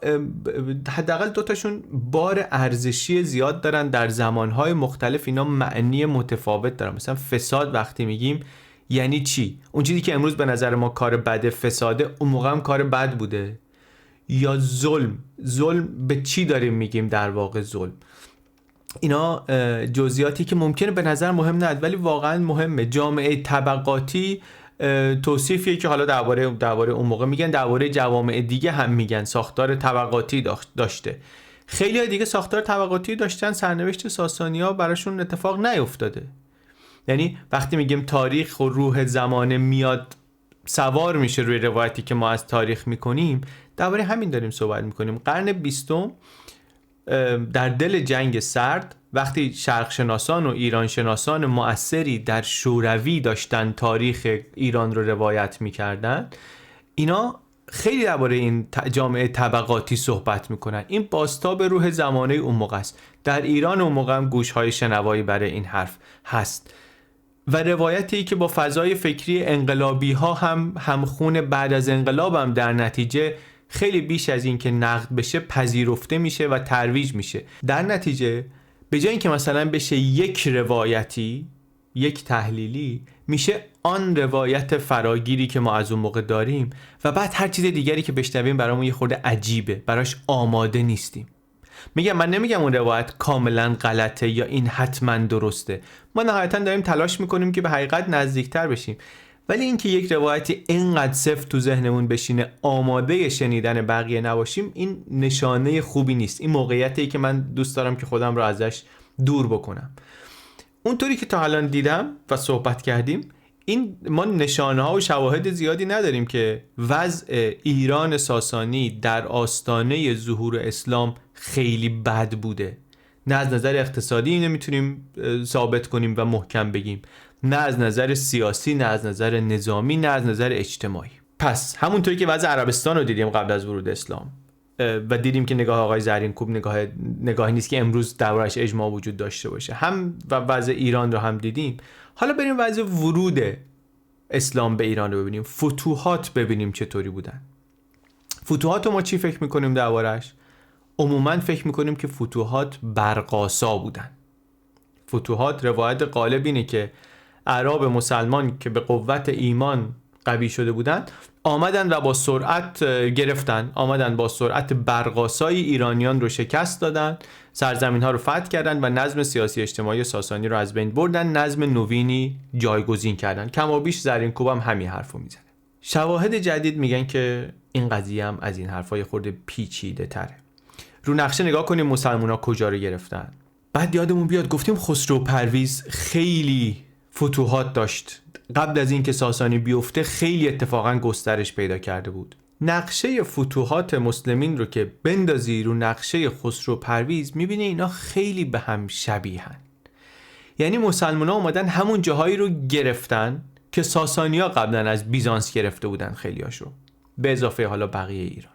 حداقل 2 تاشون بار ارزشی زیاد دارن، در زمانهای مختلف اینا معنی متفاوت دارن. مثلا فساد وقتی میگیم یعنی چی؟ اون چیزی که امروز به نظر ما کار بده فساده، اون موقع هم کار بد بوده. یا ظلم به چی داریم میگیم در واقع ظلم؟ اینا جزئیاتی که ممکنه به نظر مهم نیاد ولی واقعا مهمه. جامعه طبقاتی توصیفیه که حالا درباره اون موقع میگن، درباره جوامع دیگه هم میگن ساختار طبقاتی داشته. خیلی های دیگه ساختار طبقاتی داشتن، سرنوشت ساسانی‌ها براشون اتفاق نیفتاده. یعنی وقتی میگیم تاریخ و روح زمانه میاد سوار میشه روی روایتی که ما از تاریخ میکنیم، درباره همین داریم صحبت میکنیم. قرن 20 در دل جنگ سرد، وقتی شرق شناسان و ایران شناسان مؤثری در شوروی داشتن تاریخ ایران رو روایت میکردن، اینا خیلی درباره این جامعه طبقاتی صحبت میکنن. این بازتاب روح زمانه اون موقع است. در ایران اون موقع هم گوشهای شنوایی برای این حرف هست و روایتی که با فضای فکری انقلابی ها همخون بعد از انقلاب هم در نتیجه خیلی بیش از این که نقد بشه پذیرفته میشه و ترویج میشه. در نتیجه به جای اینکه مثلا بشه یک روایتی، یک تحلیلی، میشه آن روایت فراگیری که ما از اون موقع داریم و بعد هر چیز دیگری که بشنویم برامون یه خورده عجیبه، براش آماده نیستیم. من نمیگم اون روایت کاملا غلطه یا این حتما درسته، ما نهایتا داریم تلاش میکنیم که به حقیقت نزدیکتر بشیم. ولی اینکه یک روایتی اینقدر سفت تو ذهنمون بشینه آماده شنیدن بقیه نباشیم، این نشانه خوبی نیست. این موقعیتی که من دوست دارم که خودم رو ازش دور بکنم. اونطوری که تا الان دیدم و صحبت کردیم، ما نشانه ها و شواهد زیادی نداریم که وضع ایران ساسانی در آستانه ظهور اسلام خیلی بد بوده. نه از نظر اقتصادی اینو میتونیم ثابت کنیم و محکم بگیم، نه از نظر سیاسی، نه از نظر نظامی، نه از نظر اجتماعی. پس همونطوری که وضع عربستان رو دیدیم قبل از ورود اسلام و دیدیم که نگاه آقای زرین‌کوب نگاهی نیست که امروز دربارش اجماع وجود داشته باشه، هم و وضع ایران رو هم دیدیم. حالا بریم وضع ورود اسلام به ایران رو ببینیم، فتوحات ببینیم چطوری بودن. فتوحات رو ما چی فکر میکنیم دربارش؟ عموما فکر میکنیم که فتوحات برقاسا بودن. فتوحات روایت غالب اینه که اعراب مسلمان که به قوت ایمان قوی شده بودن، آمدن و با سرعت گرفتن، آمدن با سرعت برق‌آسای ایرانیان رو شکست دادن، سرزمین ها رو فتح کردن و نظم سیاسی اجتماعی ساسانی رو از بین بردن، نظم نوینی جایگزین کردن. کم و بیش زرینکوب هم همین حرفو میزنه. شواهد جدید میگن که این قضیه هم از این حرفای خورده پیچیده تره. رو نقشه نگاه کنیم مسلمونا کجا رو گرفتن. بعد یادمون بیاد گفتیم خسرو پرویز خیلی فتوحات داشت، قبل از اینکه ساسانی بیفته خیلی اتفاقا گسترش پیدا کرده بود. نقشه فتوحات مسلمین رو که بندازی رو نقشه خسرو پرویز میبینی اینا خیلی به هم شبیهن. یعنی مسلمونا اومدن همون جاهایی رو گرفتن که ساسانیا قبلا از بیزانس گرفته بودن خیلیاشو، به اضافه حالا بقیه ایران.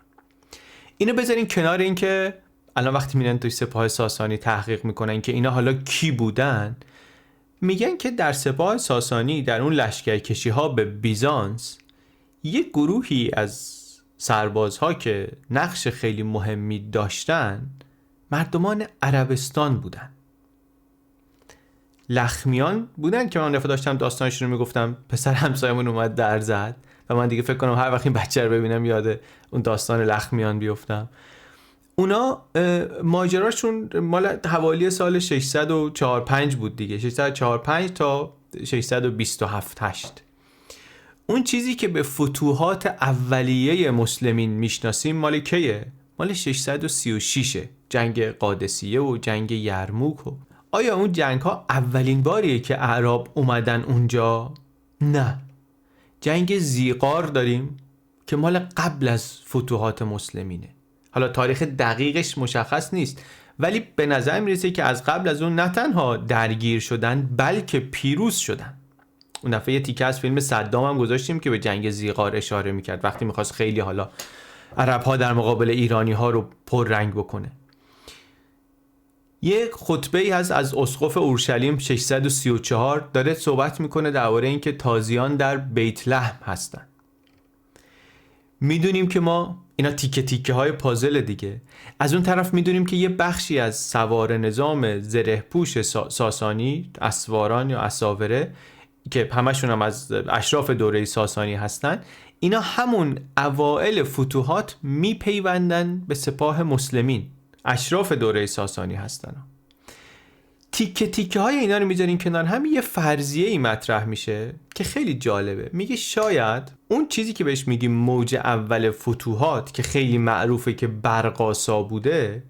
اینو بذارین کنار این که الان وقتی میرن توی سپاه ساسانی تحقیق میکنن که اینا حالا کی بودن، میگن که در سپاه ساسانی در اون لشکرکشی ها به بیزانس یک گروهی از سربازها که نقش خیلی مهمی داشتن مردمان عربستان بودن. لخمیان بودن که من دفعه داشتم داستانشون رو میگفتم، پسر همسایمون اومد در زد و من دیگه فکر کنم هر وقت این بچه رو ببینم یاد اون داستان لخمیان بیفتم. اونا ماجراشون مال حوالی سال 604-5 بود دیگه، 645 تا 627-8. اون چیزی که به فتوحات اولیه مسلمین میشناسیم مال کیه؟ مال 636، جنگ قادسیه و جنگ یرموک. آیا اون جنگ ها اولین باریه که اعراب اومدن اونجا؟ نه. جنگ زیقار داریم که مال قبل از فتوحات مسلمینه. حالا تاریخ دقیقش مشخص نیست، ولی به نظر میرسه که از قبل از اون نه تنها درگیر شدن بلکه پیروز شدن. اون دفعه یه تیکه از فیلم صدام هم گذاشتیم که به جنگ زیقار اشاره میکرد وقتی میخواست خیلی حالا عرب ها در مقابل ایرانی ها رو پررنگ بکنه. یک خطبه هست از اسقف اورشلیم 634 داره صحبت میکنه درباره اینکه تازیان در بیت لحم هستن. میدونیم که ما اینا تیکه تیکه های پازل دیگه. از اون طرف میدونیم که یه بخشی از سوار نظام زره پوش ساسانی، اسواران یا اساوره که همشون هم از اشراف دوره ساسانی هستن، اینا همون اوائل فتوحات میپیوندن به سپاه مسلمین، اشراف دوره ساسانی هستن. تیکه تیکه های اینا رو میذاریم کنار هم، یه فرضیه ای مطرح میشه که خیلی جالبه. میگه شاید اون چیزی که بهش میگیم موج اول فتوحات که خیلی معروفه که برق‌آسا بوده،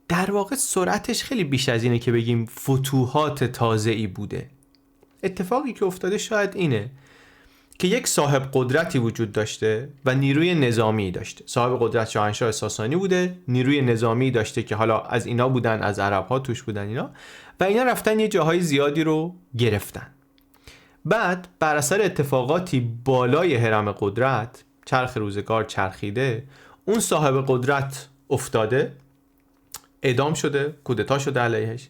در واقع سرعتش خیلی بیش از اینه که بگیم فتوحات تازه‌ای بوده. اتفاقی که افتاده شاید اینه که یک صاحب قدرتی وجود داشته و نیروی نظامی داشته. صاحب قدرت شاهنشاه ساسانی بوده، نیروی نظامی داشته که حالا از اینا بودن، از عرب ها توش بودن اینا، و اینا رفتن یه جاهای زیادی رو گرفتن. بعد بر اثر اتفاقاتی بالای هرم قدرت، چرخ روزگار چرخیده، اون صاحب قدرت افتاده، اعدام شده، کودتا شده علیهش.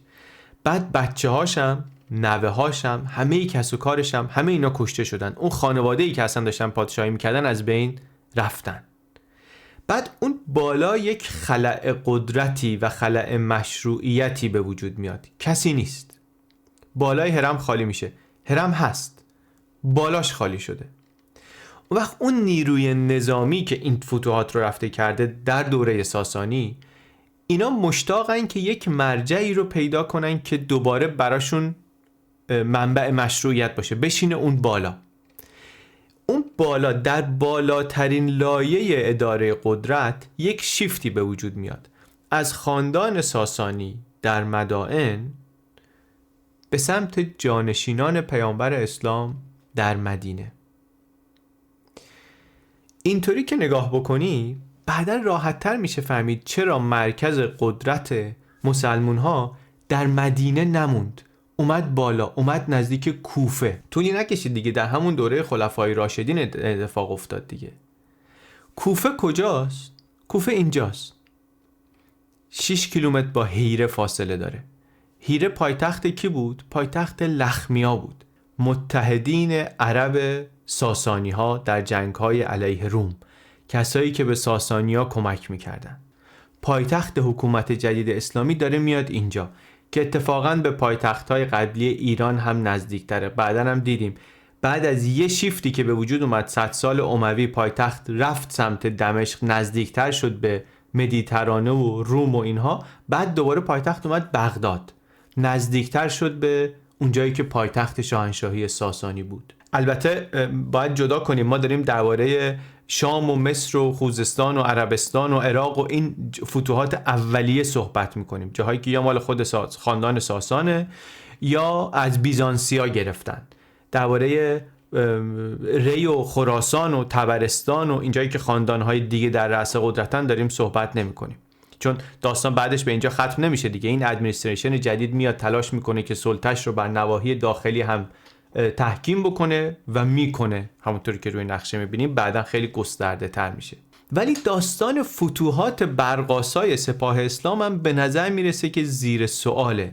بعد بچه هاشم، نوه هاشم، همه کس و کارشم، همه اینا کشته شدن. اون خانواده‌ای که اصلا داشتن پادشاهی میکردن از بین رفتن. بعد اون بالا یک خلأ قدرتی و خلأ مشروعیتی به وجود میاد. کسی نیست. بالای هرم خالی میشه. هرم هست، بالاش خالی شده. اون وقت اون نیروی نظامی که این فتوحات رو رفته کرده در دوره ساسانی، اینا مشتاقن که یک مرجعی رو پیدا کنن که دوباره براشون منبع مشروعیت باشه، بشینه اون بالا. اون بالا در بالاترین لایه اداره قدرت یک شیفتی به وجود میاد، از خاندان ساسانی در مدائن به سمت جانشینان پیامبر اسلام در مدینه. اینطوری که نگاه بکنی بعداً راحت‌تر میشه فهمید چرا مرکز قدرت مسلمون ها در مدینه نموند، اومد بالا، اومد نزدیک کوفه. طولی نکشید دیگه، در همون دوره خلفای راشدین اتفاق افتاد دیگه. کوفه کجاست؟ کوفه اینجاست. 6 کیلومتر با هیره فاصله داره. هیره پایتخت کی بود؟ پایتخت لخمیا بود، متحدین عرب ساسانی ها در جنگ های علیه روم، کسایی که به ساسانی ها کمک میکردن. پایتخت حکومت جدید اسلامی داره میاد اینجا که اتفاقاً به پایتخت‌های قبلی ایران هم نزدیک‌تره. بعداً هم دیدیم بعد از یه شیفتی که به وجود اومد 100 سال اموی، پایتخت رفت سمت دمشق، نزدیکتر شد به مدیترانه و روم و اینها. بعد دوباره پایتخت اومد بغداد، نزدیکتر شد به اونجایی که پایتخت شاهنشاهی ساسانی بود. البته باید جدا کنیم، ما داریم درباره شام و مصر و خوزستان و عربستان و عراق و این فتوحات اولیه صحبت میکنیم، جاهایی که یا مال خود خاندان ساسانه یا از بیزانسیا گرفتن. درباره ری و خراسان و طبرستان و اینجایی که خاندانهای دیگه در رأس قدرتن داریم صحبت نمی کنیم، چون داستان بعدش به اینجا ختم نمیشه دیگه. این ادمنستریشن جدید میاد تلاش میکنه که سلطه‌اش رو بر نواحی داخلی هم تحکیم بکنه و میکنه، همونطوری که روی نقشه میبینیم بعدا خیلی گسترده تر میشه. ولی داستان فتوحات برق‌آسای سپاه اسلام هم به نظر میرسه که زیر سؤاله.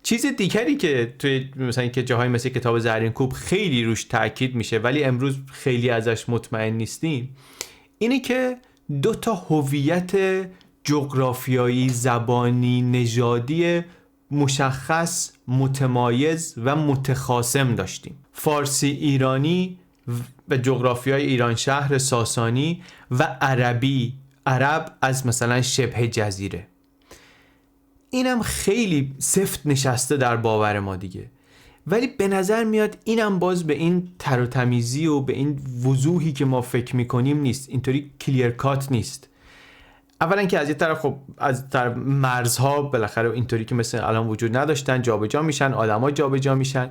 چیز دیگری که توی مثلا که جاهای مثل کتاب زرین کوب خیلی روش تاکید میشه ولی امروز خیلی ازش مطمئن نیستیم، اینه که 2 هویت جغرافیایی، زبانی، نژادی مشخص، متمایز و متخاصم داشتیم. فارسی ایرانی و جغرافیای ایران شهر ساسانی و عربی، عرب از مثلا شبه جزیره. اینم خیلی سفت نشسته در باور ما دیگه، ولی به نظر میاد اینم باز به این تر و تمیزی و به این وضوحی که ما فکر میکنیم نیست، اینطوری کلیر کات نیست. اولا که از یه طرف خب از طرف مرزها بالاخره اینطوری که مثل الان وجود نداشتن، جابجا میشن، آدما جابجا میشن،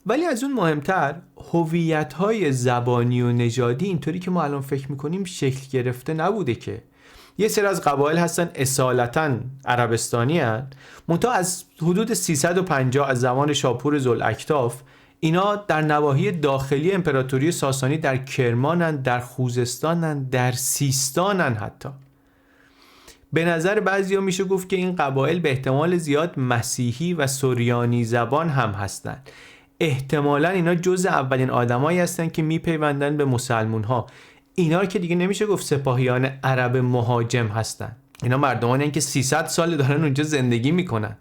ولی از اون مهمتر هویت‌های زبانی و نژادی اینطوری که ما الان فکر میکنیم شکل گرفته نبوده که. یه سری از قبایل هستن اصالتاً عربستانی هستن، منتها از حدود 350 از زمان شاپور ذوالأکتاف اینا در نواحی داخلی امپراتوری ساسانی در کرمانن، در خوزستانن، در سیستانن. حتی به نظر بعضیا میشه گفت که این قبایل به احتمال زیاد مسیحی و سوریانی زبان هم هستن. احتمالاً اینا جزء اولین آدمایی هستن که میپیوندن به مسلمون ها. اینا که دیگه نمیشه گفت سپاهیان عرب مهاجم هستن، اینا مردمانی هستن که 300 سال دارن اونجا زندگی میکنن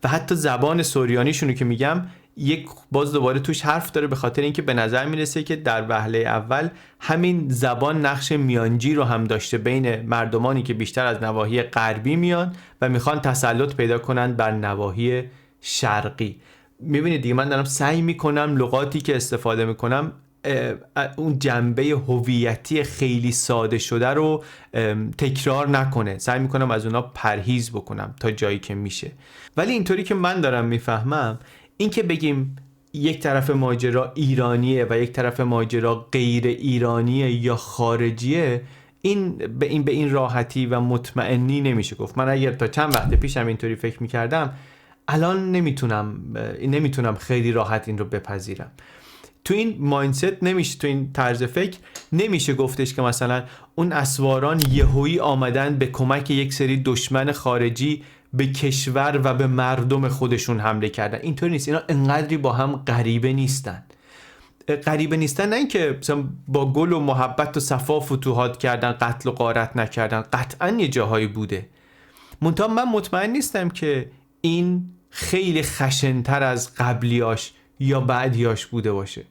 و حتی زبان سوریانیشونو که میگم یک باز دوباره توش حرف داره، به خاطر اینکه به نظر میرسه که در وهله اول همین زبان نقش میانجی رو هم داشته بین مردمانی که بیشتر از نواحی غربی میان و میخوان تسلط پیدا کنن بر نواحی شرقی. میبینید دیگه من دارم سعی میکنم لغاتی که استفاده میکنم اون جنبه هویتی خیلی ساده شده رو تکرار نکنه، سعی میکنم از اونا پرهیز بکنم تا جایی که میشه. ولی اینطوری که من دارم میفهمم این که بگیم یک طرف ماجرا ایرانیه و یک طرف ماجرا غیر ایرانیه یا خارجیه، این به این راحتی و مطمئنی نمیشه گفت. من اگر تا چند وقت پیشم اینطوری فکر میکردم، الان نمیتونم خیلی راحت این رو بپذیرم. تو این مایندست نمیشه، تو این طرز فکر نمیشه گفتش که مثلا اون اسواران یهویی آمدن به کمک یک سری دشمن خارجی به کشور و به مردم خودشون حمله کردن. اینطور نیست. اینا انقدری با هم غریبه نیستن. نه اینکه مثلا با گل و محبت و صفا فتوحات کردن، قتل و غارت نکردن، قطعا یه جاهایی بوده. منتها من مطمئن نیستم که این خیلی خشن‌تر از قبلیاش یا بعدیاش بوده باشه.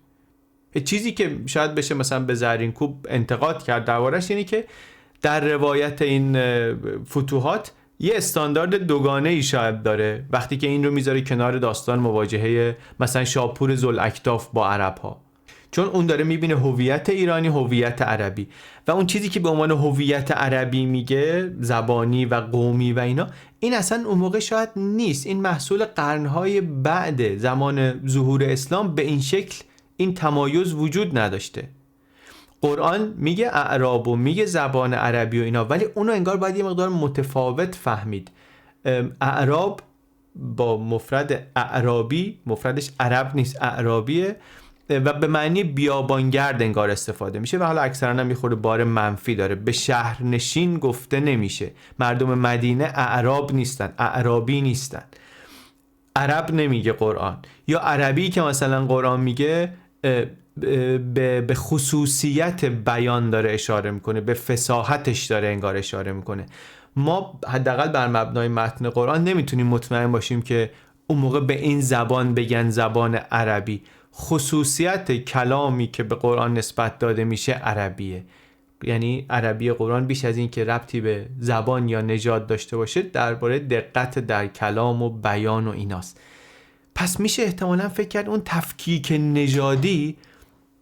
چیزی که شاید بشه مثلا به زرین کوب انتقاد کرد دربارش اینه که در روایت این فتوحات یه استاندارد دوگانه‌ای شاید داره وقتی که این رو میذاره کنار داستان مواجهه مثلا شاپور ذوالأکتاف با عرب‌ها، چون اون داره میبینه هویت ایرانی، هویت عربی، و اون چیزی که به عنوان هویت عربی میگه، زبانی و قومی و اینا، این اصلا اون موقع شاید نیست. این محصول قرنهای بعد زمان ظهور اسلام به این شکل این تمایز وجود نداشته. قرآن میگه اعراب و میگه زبان عربی و اینا، ولی اونو انگار باید یه مقدار متفاوت فهمید. اعراب با مفرد اعرابی، مفردش عرب نیست اعرابیه و به معنی بیابانگرد انگار استفاده میشه و حالا اکثرا هم میخوره بار منفی داره. به شهرنشین گفته نمیشه. مردم مدینه اعراب نیستن، اعرابی نیستن. عرب نمیگه قرآن. یا عربی که مثلا قرآن میگه به خصوصیت بیان داره اشاره میکنه، به فصاحتش داره انگار اشاره میکنه. ما حداقل بر مبنای متن قرآن نمیتونیم مطمئن باشیم که اون موقع به این زبان بگن زبان عربی. خصوصیت کلامی که به قرآن نسبت داده میشه عربیه. یعنی عربی قرآن بیش از این که ربطی به زبان یا نژاد داشته باشه درباره دقت در کلام و بیان و ایناست. پس میشه احتمالاً فکر کرد اون تفکیک نژادی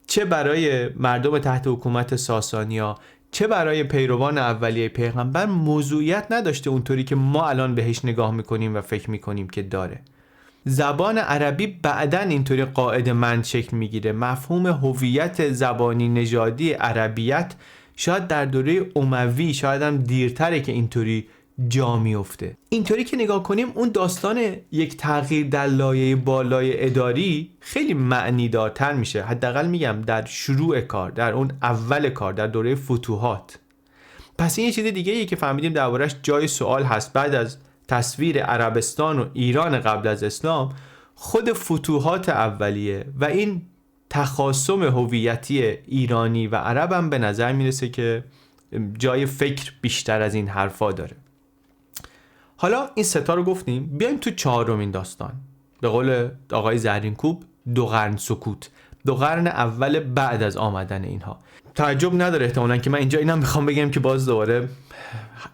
چه برای مردم تحت حکومت ساسانیا چه برای پیروان اولیه پیغمبر موضوعیت نداشته اونطوری که ما الان بهش نگاه میکنیم و فکر میکنیم که داره. زبان عربی بعدن اینطوری قاعدمند شکل میگیره. مفهوم هویت زبانی نژادی عربیت شاید در دوره اموی شاید هم دیرتره که اینطوری جا میفته. اینطوری که نگاه کنیم اون داستان یک تغییر در لایه بالای اداری خیلی معنی دارتر میشه. حداقل میگم در شروع کار، در اون اول کار، در دوره فتوحات. پس این یه چیز دیگه ایه که فهمیدیم دربارش جای سوال هست. بعد از تصویر عربستان و ایران قبل از اسلام، خود فتوحات اولیه و این تخاصم هویتی ایرانی و عرب هم به نظر میرسه که جای فکر بیشتر از این حرفا داره. حالا این ستا رو گفتیم، بیایم تو چهارمین داستان. به قول آقای زرینکوب 2 قرن سکوت، 2 قرن اول بعد از آمدن اینها. تعجب نداره احتمالاً که من اینجا اینم میخوام بگم که باز دوباره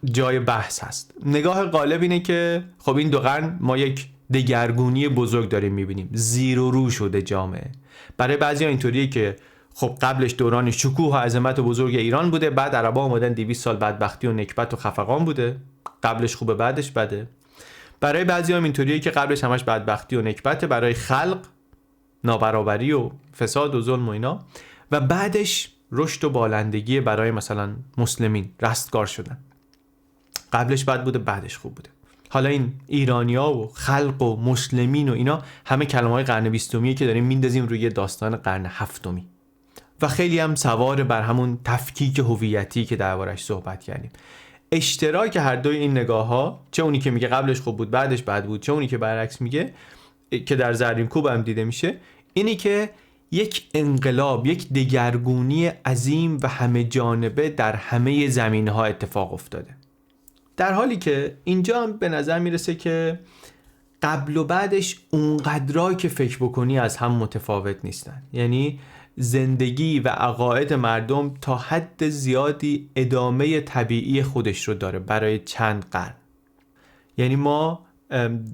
جای بحث هست. نگاه غالب اینه که خب این 2 قرن ما یک دگرگونی بزرگ داریم میبینیم، زیر و رو شده جامعه. برای بعضیا اینطوریه که خب قبلش دوران شکوه و عظمت و بزرگ ایران بوده، بعد عربا اومدن 200 سال بدبختی و نکبت و خفقان بوده، قبلش خوبه بعدش بده. برای بعضیا هم اینطوریه که قبلش همش بدبختی و نکبت برای خلق، نابرابری و فساد و ظلم و اینا، و بعدش رشد و بالندگی برای مثلا مسلمین، رستگار شدن. قبلش بد بوده بعدش خوب بوده. حالا این ایرانیا و خلق و مسلمین و اینا همه کلمه‌های قرن 20 که داریم میندازیم روی داستان قرن 7 و خیلی هم سوار بر همون تفکیک هویتی که دربارش صحبت کردیم. اشتراک هر دوی این نگاه‌ها، چه اونی که میگه قبلش خوب بود بعدش بد بود، چه اونی که برعکس میگه که در زرینکوب هم دیده میشه، اینی که یک انقلاب، یک دگرگونی عظیم و همه جانبه در همه زمینه‌ها اتفاق افتاده. در حالی که اینجا هم به نظر میرسه که قبل و بعدش اونقدرایی که فکر بکنی از هم متفاوت نیستن. یعنی زندگی و عقاید مردم تا حد زیادی ادامه طبیعی خودش رو داره برای چند قرن. یعنی ما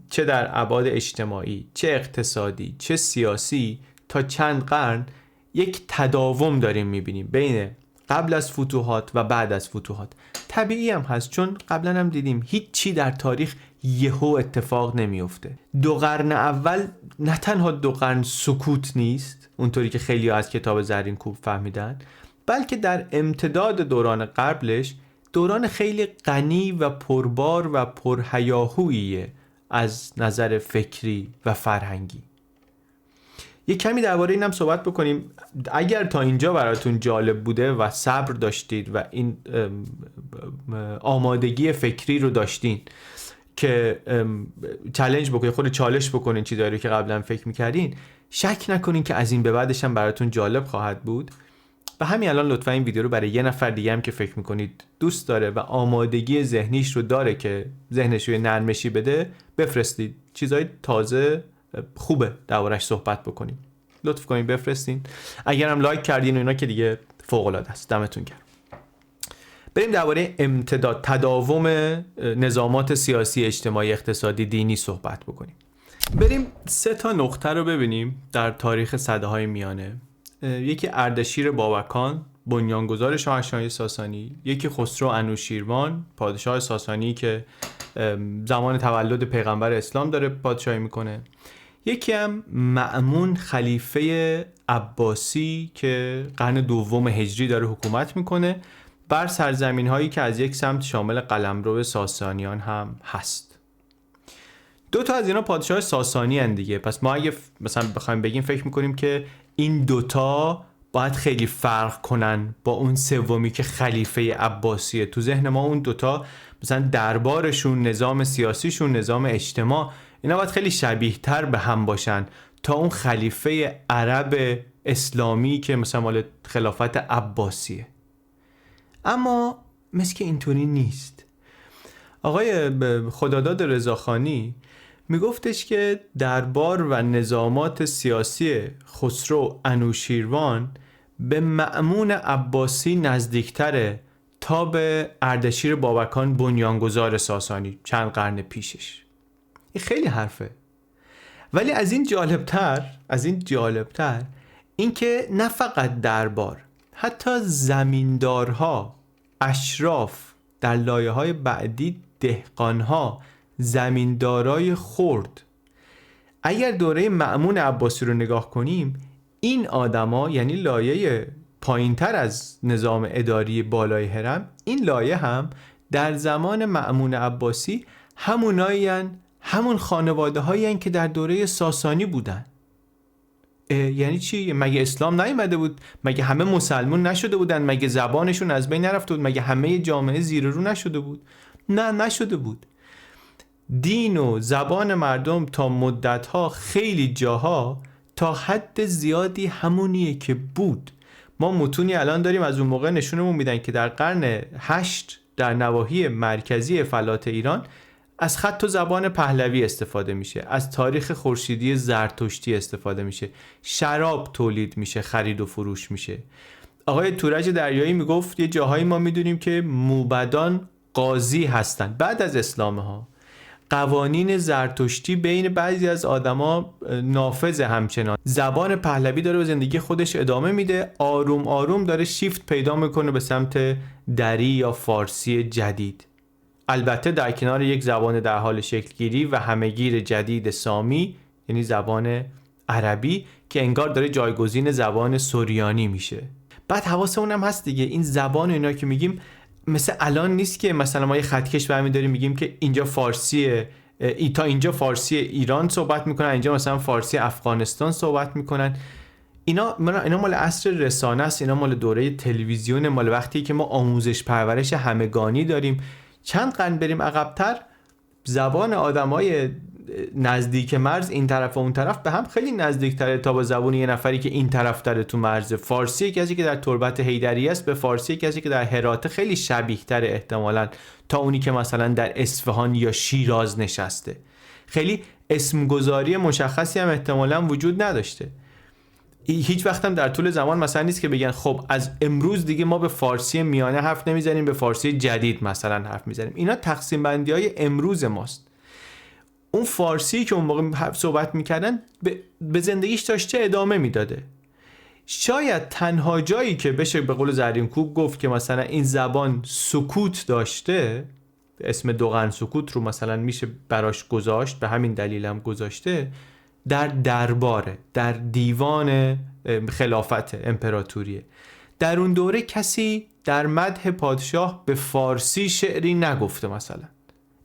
چه در ابعاد اجتماعی، چه اقتصادی، چه سیاسی، تا چند قرن یک تداوم داریم میبینیم بین قبل از فتوحات و بعد از فتوحات. طبیعی هم هست، چون قبلا هم دیدیم هیچ چی در تاریخ یهو اتفاق نمیفته. 2 قرن اول نه تنها 2 قرن سکوت نیست اونطوری که خیلی از کتاب زرینکوب فهمیدن، بلکه در امتداد دوران قبلش دوران خیلی غنی و پربار و پرهیاهوییه از نظر فکری و فرهنگی. یک کمی درباره اینم صحبت بکنیم. اگر تا اینجا براتون جالب بوده و صبر داشتید و این آمادگی فکری رو داشتین که چالش بکنید، خود چالش بکنین چیزایی که قبلا فکر میکردین، شک نکنین که از این به بعدش هم براتون جالب خواهد بود. و همین الان لطفا این ویدیو رو برای یه نفر دیگه هم که فکر میکنید دوست داره و آمادگی ذهنیش رو داره که ذهنش رو نرمشی بده بفرستید. چیزای تازه خوبه دربارش صحبت بکنیم. لطف کنید بفرستین. اگر هم لایک کردین و اینا که دیگه فوق العاده است. دمتون گرم. بریم درباره امتداد، تداوم نظامات سیاسی، اجتماعی، اقتصادی، دینی صحبت بکنیم. بریم 3 نقطه رو ببینیم در تاریخ سده‌های میانه. یکی اردشیر بابکان، بنیانگذار شاهنشاهی ساسانی، یکی خسرو انوشیروان، پادشاه ساسانی که زمان تولد پیغمبر اسلام داره پادشاهی میکنه، یکی هم مأمون خلیفه عباسی که قرن 2 هجری داره حکومت میکنه بر سرزمین هایی که از یک سمت شامل قلمرو ساسانیان هم هست. 2 از اینا پادشاه ساسانی هن دیگه. پس ما اگه مثلا بخوایم بگیم فکر میکنیم که این 2 باید خیلی فرق کنن با اون 3 که خلیفه عباسیه. تو ذهن ما اون 2 مثلا دربارشون، نظام سیاسیشون، نظام اجتماع، اینا باید خیلی شبیه تر به هم باشن تا اون خلیفه عرب اسلامی که مثلا مال خلافت عباسیه. اما مثل که اینطوری نیست. آقای خداداد رضاخانی میگفتش که دربار و نظامات سیاسی خسرو انوشیروان به مأمون عباسی نزدیکتره تا به اردشیر بابکان بنیانگذار ساسانی چند قرن پیشش. این خیلی حرفه. ولی از این جالبتر این که نه فقط دربار، حتی زمیندارها، اشراف، در لایه‌های بعدی دهقانها، زمیندارای خرد، اگر دوره مأمون عباسی رو نگاه کنیم، این آدما یعنی لایه پایینتر از نظام اداری بالای هرم، این لایه هم در زمان مأمون عباسی همون خانواده هایی که در دوره ساسانی بودن. یعنی چی؟ مگه اسلام نیامده بود؟ مگه همه مسلمون نشده بودن؟ مگه زبانشون از بین نرفته بود؟ مگه همه جامعه زیر رو نشده بود؟ نه، نشده بود. دین و زبان مردم تا مدتها خیلی جاها تا حد زیادی همونیه که بود. ما متونی الان داریم از اون موقع نشونمون میدن که در قرن 8 در نواحی مرکزی فلات ایران از خط و زبان پهلوی استفاده میشه، از تاریخ خورشیدی زرتشتی استفاده میشه، شراب تولید میشه، خرید و فروش میشه. آقای تورج دریایی میگفت یه جاهایی ما میدونیم که موبدان قاضی هستن بعد از اسلام ها. قوانین زرتشتی بین بعضی از آدما نافذ، همچنان زبان پهلوی داره به زندگی خودش ادامه میده، آروم آروم داره شیفت پیدا میکنه به سمت دری یا فارسی جدید. البته در کنار یک زبان در حال شکلگیری و همهگیر جدید سامی، یعنی زبان عربی که انگار داره جایگزین زبان سوریانی میشه. بعد حواسمون هم هست دیگه، این زبان اینا که میگیم مثل الان نیست که مثلا ما یه خطکش برمی داریم میگیم که اینجا فارسیه، تا اینجا فارسی ایران صحبت میکنن، اینجا مثلا فارسی افغانستان صحبت میکنن. اینا مال عصر رسانه است، اینا مال دوره تلویزیون، مال وقتی که ما آموزش پرورش همگانی داریم. چند قرن بریم عقب‌تر، زبان آدمای نزدیک مرز این طرف و اون طرف به هم خیلی نزدیک‌تره تا با زبان یه نفری که این طرف داره تو مرز. فارسی کسی که در تربت حیدری است به فارسی کسی که در هرات خیلی شبیه‌تره احتمالاً تا اونی که مثلا در اصفهان یا شیراز نشسته. خیلی اسمگذاری مشخصی هم احتمالاً وجود نداشته. هیچ وقت هم در طول زمان مثلا نیست که بگن خب از امروز دیگه ما به فارسی میانه حرف نمیزنیم، به فارسی جدید مثلا حرف میزنیم. اینا تقسیم بندی های امروز ماست. اون فارسی که اون موقع صحبت میکردن به زندگیش داشته ادامه میداده. شاید تنها جایی که بشه به قول زرینکوب گفت که مثلا این زبان سکوت داشته، اسم دو قرن سکوت رو مثلا میشه براش گذاشت، به همین دلیل هم گذاشته، در درباره، در دیوان خلافت امپراتوریه. در اون دوره کسی در مدح پادشاه به فارسی شعری نگفته مثلا.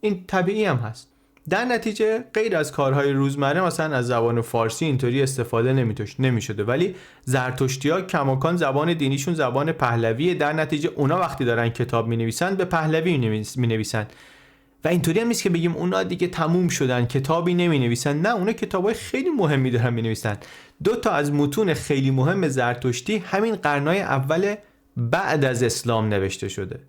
این طبیعی هم هست. در نتیجه غیر از کارهای روزمره مثلا از زبان فارسی اینطوری استفاده نمیشده، ولی زرتشتی‌ها کماکان زبان دینیشون زبان پهلویه. در نتیجه اونا وقتی دارن کتاب مینویسن به پهلوی مینویسن و اینطوری هم نیست که بگیم اونا دیگه تموم شدن کتابی نمی نویسن. نه، اونا کتابای خیلی مهمی دارن می نویسن. 2 تا از متون خیلی مهم زرتشتی همین قرنهای اول بعد از اسلام نوشته شده.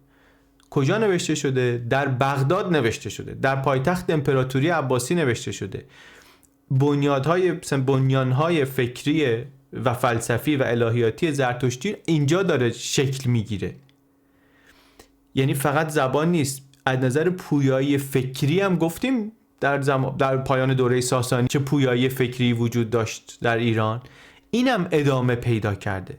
کجا نوشته شده؟ در بغداد نوشته شده، در پایتخت امپراتوری عباسی نوشته شده. بنیانهای فکری و فلسفی و الهیاتی زرتشتی اینجا داره شکل میگیره. یعنی فقط زبان نیست، از نظر پویایی فکری هم گفتیم در پایان دوره ساسانی چه پویایی فکری وجود داشت در ایران. اینم ادامه پیدا کرده،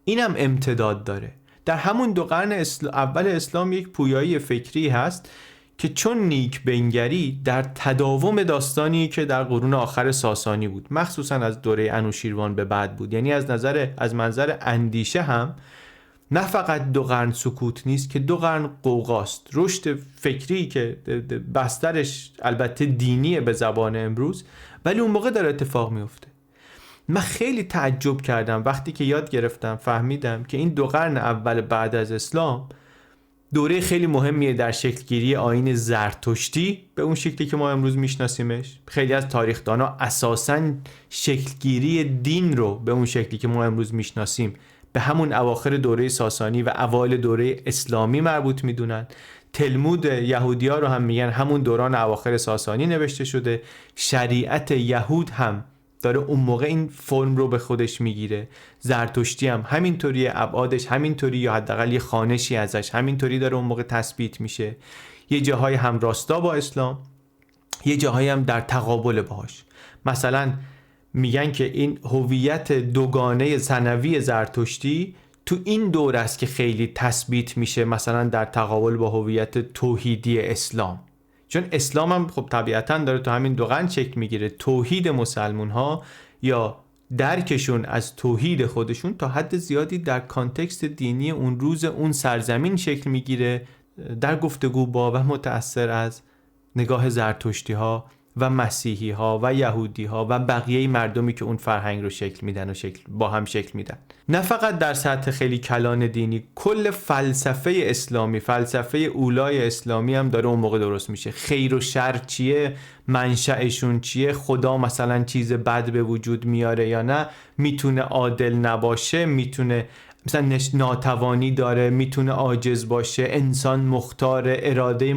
اینم امتداد داره. در همون 2 قرن اول اسلام یک پویایی فکری هست که چون نیک بنگری در تداوم داستانی که در قرون آخر ساسانی بود، مخصوصا از دوره انوشیروان به بعد بود. یعنی از منظر اندیشه هم نه فقط 2 قرن سکوت نیست که 2 قرن قوقاست. رشد فکری که بسترش البته دینیه به زبان امروز، ولی اون موقع داره اتفاق میفته. من خیلی تعجب کردم وقتی که یاد گرفتم، فهمیدم که این 2 قرن اول بعد از اسلام دوره خیلی مهمیه در شکلگیری آیین زرتشتی به اون شکلی که ما امروز میشناسیمش. خیلی از تاریخدانا اساساً شکلگیری دین رو به اون شکلی که ما امروز میشناسیم به همون اواخر دوره ساسانی و اوایل دوره اسلامی مربوط میدونن. تلمود یهودی‌ها رو هم میگن همون دوران اواخر ساسانی نوشته شده. شریعت یهود هم داره اون موقع این فرم رو به خودش میگیره. زرتشتی هم همینطوری، ابعادش همینطوری یا حداقل یه خوانشی ازش همینطوری داره اون موقع تثبیت میشه. یه جاهای هم راستا با اسلام، یه جاهایی هم در تقابل باهاش. مثلا میگن که این هویت دوگانه ثانوی زرتشتی تو این دور است که خیلی تثبیت میشه، مثلا در تقابل با هویت توحیدی اسلام. چون اسلام هم خب طبیعتاً داره تو همین دو قرن شکل میگیره. توحید مسلمون ها یا درکشون از توحید خودشون تا حد زیادی در کانتکست دینی اون روز اون سرزمین شکل میگیره، در گفتگو با و متأثر از نگاه زرتشتی ها و مسیحی ها و یهودی ها و بقیه مردمی که اون فرهنگ رو شکل میدن و با هم شکل میدن. نه فقط در سطح خیلی کلان دینی، کل فلسفه اسلامی، فلسفه اولای اسلامی هم داره اون موقع درست میشه. خیر و شر چیه، منشأشون چیه، خدا مثلا چیز بد به وجود میاره یا نه، میتونه عادل نباشه، میتونه مثلا ناتوانی داره، میتونه عاجز باشه، انسان مختار، اراده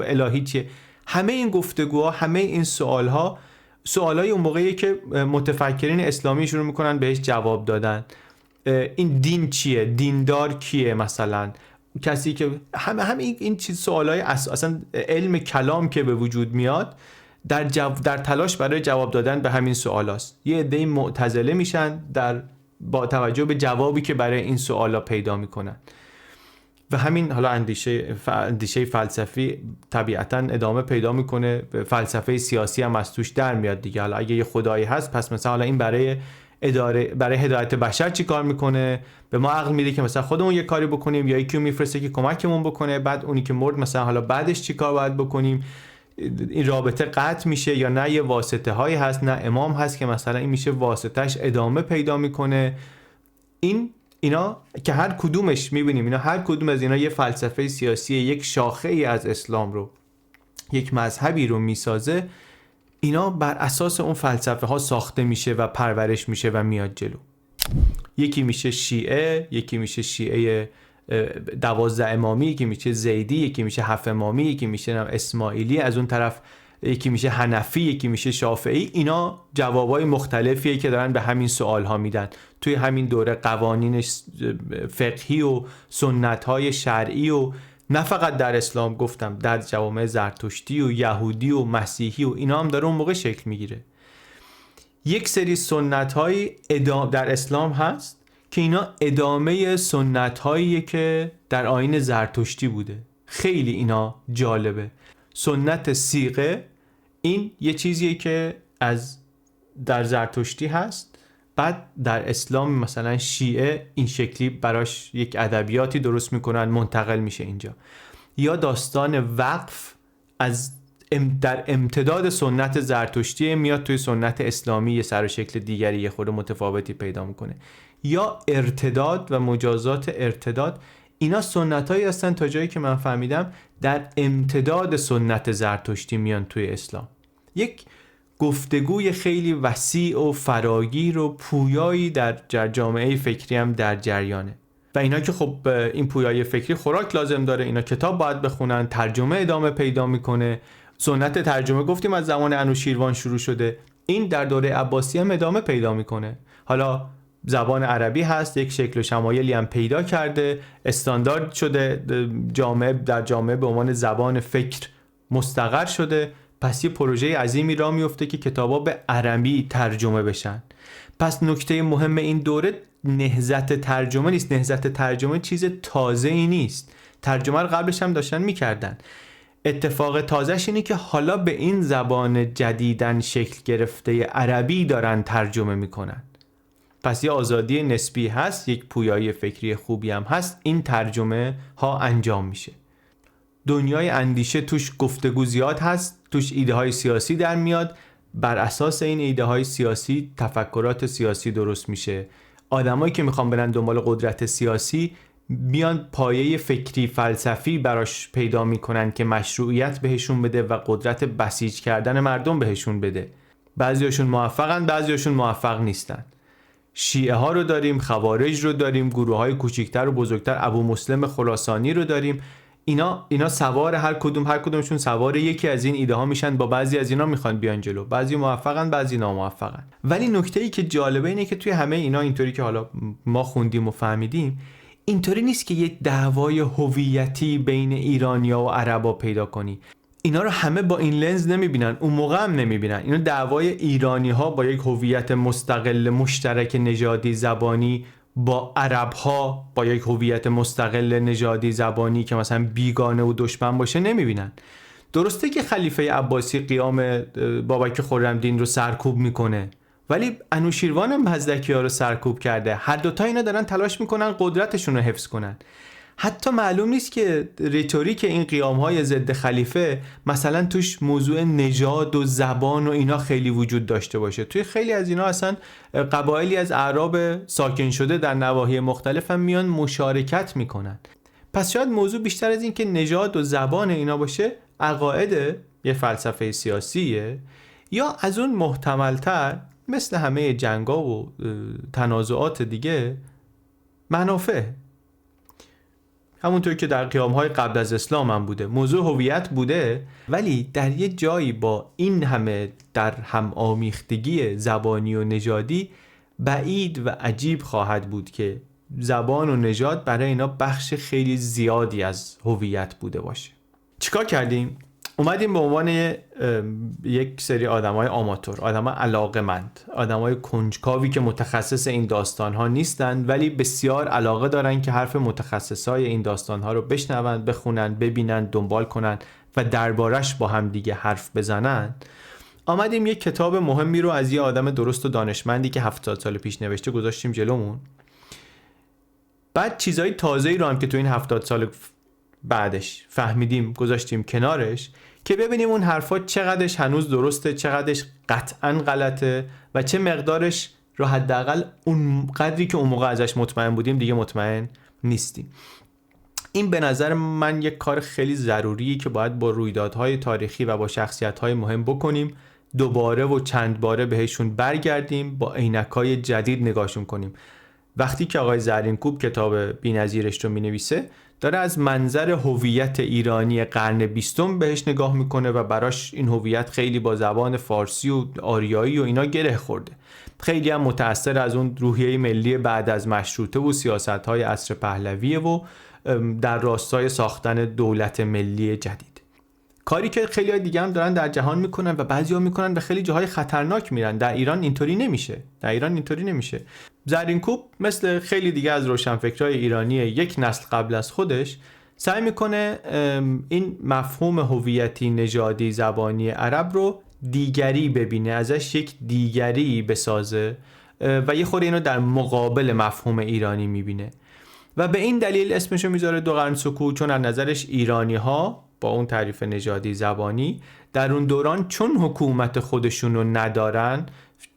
الهی چیه. همه این گفتگوها، همه این سوالهای اون موقعی که متفکرین اسلامی شروع میکنن بهش جواب دادن. این دین چیه، دیندار کیه، مثلا کسی که همه این چیز سوالهای اصلا علم کلام که به وجود میاد در تلاش برای جواب دادن به همین سوالاست. یه عده معتزله میشن با توجه به جوابی که برای این سوالا پیدا میکنن و همین حالا اندیشه فلسفی طبیعتاً ادامه پیدا میکنه. فلسفه سیاسی هم از توش در میاد دیگه. حالا اگه یه خدایی هست، پس مثلا حالا این برای هدایت بشر چی کار میکنه؟ به ما عقل میده که مثلا خودمون یه کاری بکنیم یا یکی میفرسته که کمکمون بکنه، بعد اونی که مرد مثلا حالا بعدش چی کار باید بکنیم؟ این رابطه قطع میشه یا نه یه واسطه هایی هست، نه امام هست که مثلا این میشه واسطهش ادامه پیدا میکنه. اینا که هر کدومش میبینیم، اینا هر کدوم از اینا یه فلسفه سیاسی، یک شاخه ای از اسلام رو، یک مذهبی رو میسازه. اینا بر اساس اون فلسفه ها ساخته میشه و پرورش میشه و میاد جلو. یکی میشه شیعه، یکی میشه شیعه 12 امامی، یکی میشه زیدی، یکی میشه 7 امامی، یکی میشه اسماعیلی، از اون طرف یکی میشه حنفی، یکی میشه شافعی. اینا جوابای مختلفیه که دارن به همین سوال ها میدن توی همین دوره. قوانین فقهی و سنت های شرعی و نه فقط در اسلام، گفتم در جوامع زرتشتی و یهودی و مسیحی و اینا هم داره اون موقع شکل میگیره. یک سری سنت های در اسلام هست که اینا ادامه سنت هاییه که در آیین زرتشتی بوده. خیلی اینا جالبه. سنت صیغه این یه چیزیه که در زرتشتی هست، بعد در اسلام مثلا شیعه این شکلی براش یک ادبیاتی درست میکنن، منتقل میشه اینجا. یا داستان وقف در امتداد سنت زرتشتی میاد توی سنت اسلامی یه سر و شکل دیگری، یه خورده متفاوتی پیدا میکنه. یا ارتداد و مجازات ارتداد، اینا سنتایی هستن تا جایی که من فهمیدم در امتداد سنت زرتشتی میان توی اسلام. یک گفتگوی خیلی وسیع و فراگیر و پویایی در جامعه فکری هم در جریانه و اینا که خب این پویایی فکری خوراک لازم داره. اینا کتاب باید بخونن، ترجمه ادامه پیدا میکنه. سنت ترجمه گفتیم از زمان انوشیروان شروع شده، این در دوره عباسی هم ادامه پیدا میکنه. حالا زبان عربی هست، یک شکل و شمایلی هم پیدا کرده، استاندارد شده، در جامعه به عنوان زبان فکر مستقر شده. پس یه پروژه عظیمی راه میفته که کتابا به عربی ترجمه بشن. پس نکته مهم این دوره نهضت ترجمه نیست. نهضت ترجمه چیز تازه‌ای نیست. ترجمه رو قبلش هم داشتن میکردن. اتفاق تازه‌ش اینه که حالا به این زبان جدیدن شکل گرفته عربی دارن ترجمه میکنن. پس یه آزادی نسبی هست، یک پویایی فکری خوبی هم هست، این ترجمه ها انجام میشه. دنیای اندیشه توش گفتگو زیاد هست، توش ایده های سیاسی در میاد، بر اساس این ایده های سیاسی تفکرات سیاسی درست میشه. آدمایی که میخوان برن دنبال قدرت سیاسی بیان پایه فکری فلسفی براش پیدا میکنن که مشروعیت بهشون بده و قدرت بسیج کردن مردم بهشون بده. بعضیاشون موفقن، بعضیاشون موفق نیستن. شیعه ها رو داریم، خوارج رو داریم، گروه های کوچکتر و بزرگتر، ابو مسلم خراسانی رو داریم. اینا سوار هر کدومشون سوار یکی از این ایده ها میشن، با بعضی از اینا میخوان بیان جلو، بعضی موفقن بعضی ناموفقن. ولی نکته ای که جالبه اینه که توی همه اینا اینطوری که حالا ما خوندیم و فهمیدیم، اینطوری نیست که یک دعوای هویتی بین ایرانیا و عربا پیدا کنی. اینا رو همه با این لنز نمیبینن، اون موقع هم نمیبینن. اینا دعوای ایرانی ها با یک هویت مستقل مشترک نژادی زبانی با عرب ها با یک هویت مستقل نژادی زبانی که مثلا بیگانه و دشمن باشه نمیبینن. درسته که خلیفه عباسی قیام بابک خرمدین رو سرکوب میکنه، ولی انوشیروان هم مزدکی‌ها رو سرکوب کرده. هر دوتا اینا دارن تلاش میکنن قدرتشون رو حفظ کنن. حتی معلوم نیست که ریتوریک این قیام‌های ضد خلیفه مثلا توش موضوع نژاد و زبان و اینا خیلی وجود داشته باشه. توی خیلی از اینا اصلا قبایلی از اعراب ساکن شده در نواحی مختلف هم میان مشارکت میکنن. پس شاید موضوع بیشتر از این که نژاد و زبان اینا باشه، عقاید یه فلسفه سیاسیه، یا از اون محتمل‌تر مثل همه جنگا و تنازعات دیگه منافع. همونطور که در قیام‌های قبل از اسلام هم بوده، موضوع هویت بوده، ولی در یه جایی با این همه در هم آمیختگی زبانی و نژادی بعید و عجیب خواهد بود که زبان و نژاد برای اینا بخش خیلی زیادی از هویت بوده باشه. چیکار کردیم؟ اومدیم به عنوان یک سری آدمای آماتور، آدمای علاقه‌مند، آدمای کنجکاوی که متخصص این داستان‌ها نیستند ولی بسیار علاقه دارن که حرف متخصصای این داستان‌ها رو بشنون، بخونن، ببینن، دنبال کنن و دربارش با هم دیگه حرف بزنن. آمدیم یک کتاب مهمی رو از یه آدم درست و دانشمندی که 70 سال پیش نوشته گذاشتیم جلومون. بعد چیزای تازه‌ای رو هم که تو این 70 سال بعدش فهمیدیم گذاشتیم کنارش که ببینیم اون حرفا چقدرش هنوز درسته، چقدرش قطعاً غلطه و چه مقدارش رو حداقل اون قدری که اون موقع ازش مطمئن بودیم دیگه مطمئن نیستیم. این به نظر من یک کار خیلی ضروریه که باید با رویدادهای تاریخی و با شخصیت‌های مهم بکنیم، دوباره و چند باره بهشون برگردیم، با عینک‌های جدید نگاهشون کنیم. وقتی که آقای زرینکوب کتاب بی‌نظیرش رو می‌نویسه، داره از منظر هویت ایرانی قرن 20 بهش نگاه میکنه و براش این هویت خیلی با زبان فارسی و آریایی و اینا گره خورده. خیلی هم متأثر از اون روحیه ملی بعد از مشروطه و سیاست‌های عصر پهلویه و در راستای ساختن دولت ملی جدید. کاری که خیلی دیگه هم دارن در جهان میکنن و بعضیا میکنن به خیلی جاهای خطرناک میرن. در ایران اینطوری نمیشه. زرینکوب مثل خیلی دیگه از روشنفکرای ایرانی یک نسل قبل از خودش سعی میکنه این مفهوم هویتی نژادی زبانی عرب رو دیگری ببینه، ازش یک دیگری بسازه و یه خورده اینو در مقابل مفهوم ایرانی میبینه و به این دلیل اسمشو میذاره دو قرن سکوت، چون از نظرش ایرانی ها با اون تعریف نژادی زبانی در اون دوران چون حکومت خودشونو ندارن،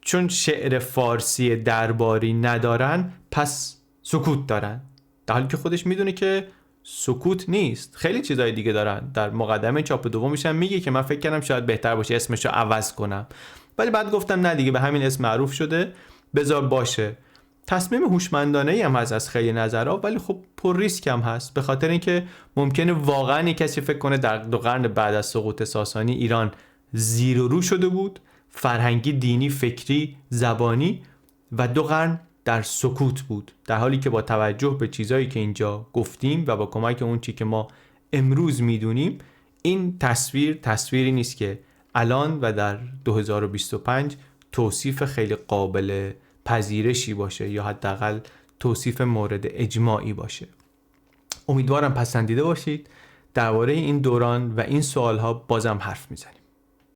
چون شعر فارسی درباری ندارن، پس سکوت دارن، در حالی که خودش میدونه که سکوت نیست، خیلی چیزای دیگه دارن. در مقدمه چاپ دومش هم میگه که من فکر کردم شاید بهتر باشه اسمشو عوض کنم، ولی بعد گفتم نه دیگه، به همین اسم معروف شده، بذار باشه. تصمیم هوشمندانه‌ای هم هست از خیلی نظرها، ولی خب پر ریسک هم هست، به خاطر اینکه ممکنه واقعا کسی فکر کنه در 2 قرن بعد از سقوط ساسانی ایران زیر و رو شده بود، فرهنگی، دینی، فکری، زبانی، و 2 قرن در سکوت بود، در حالی که با توجه به چیزایی که اینجا گفتیم و با کمک اون چی که ما امروز میدونیم، این تصویری نیست که الان و در 2025 توصیف خیلی قابل پذیرشی باشه یا حداقل توصیف مورد اجماعی باشه. امیدوارم پسندیده باشید. درباره این دوران و این سوالها بازم حرف میزنیم.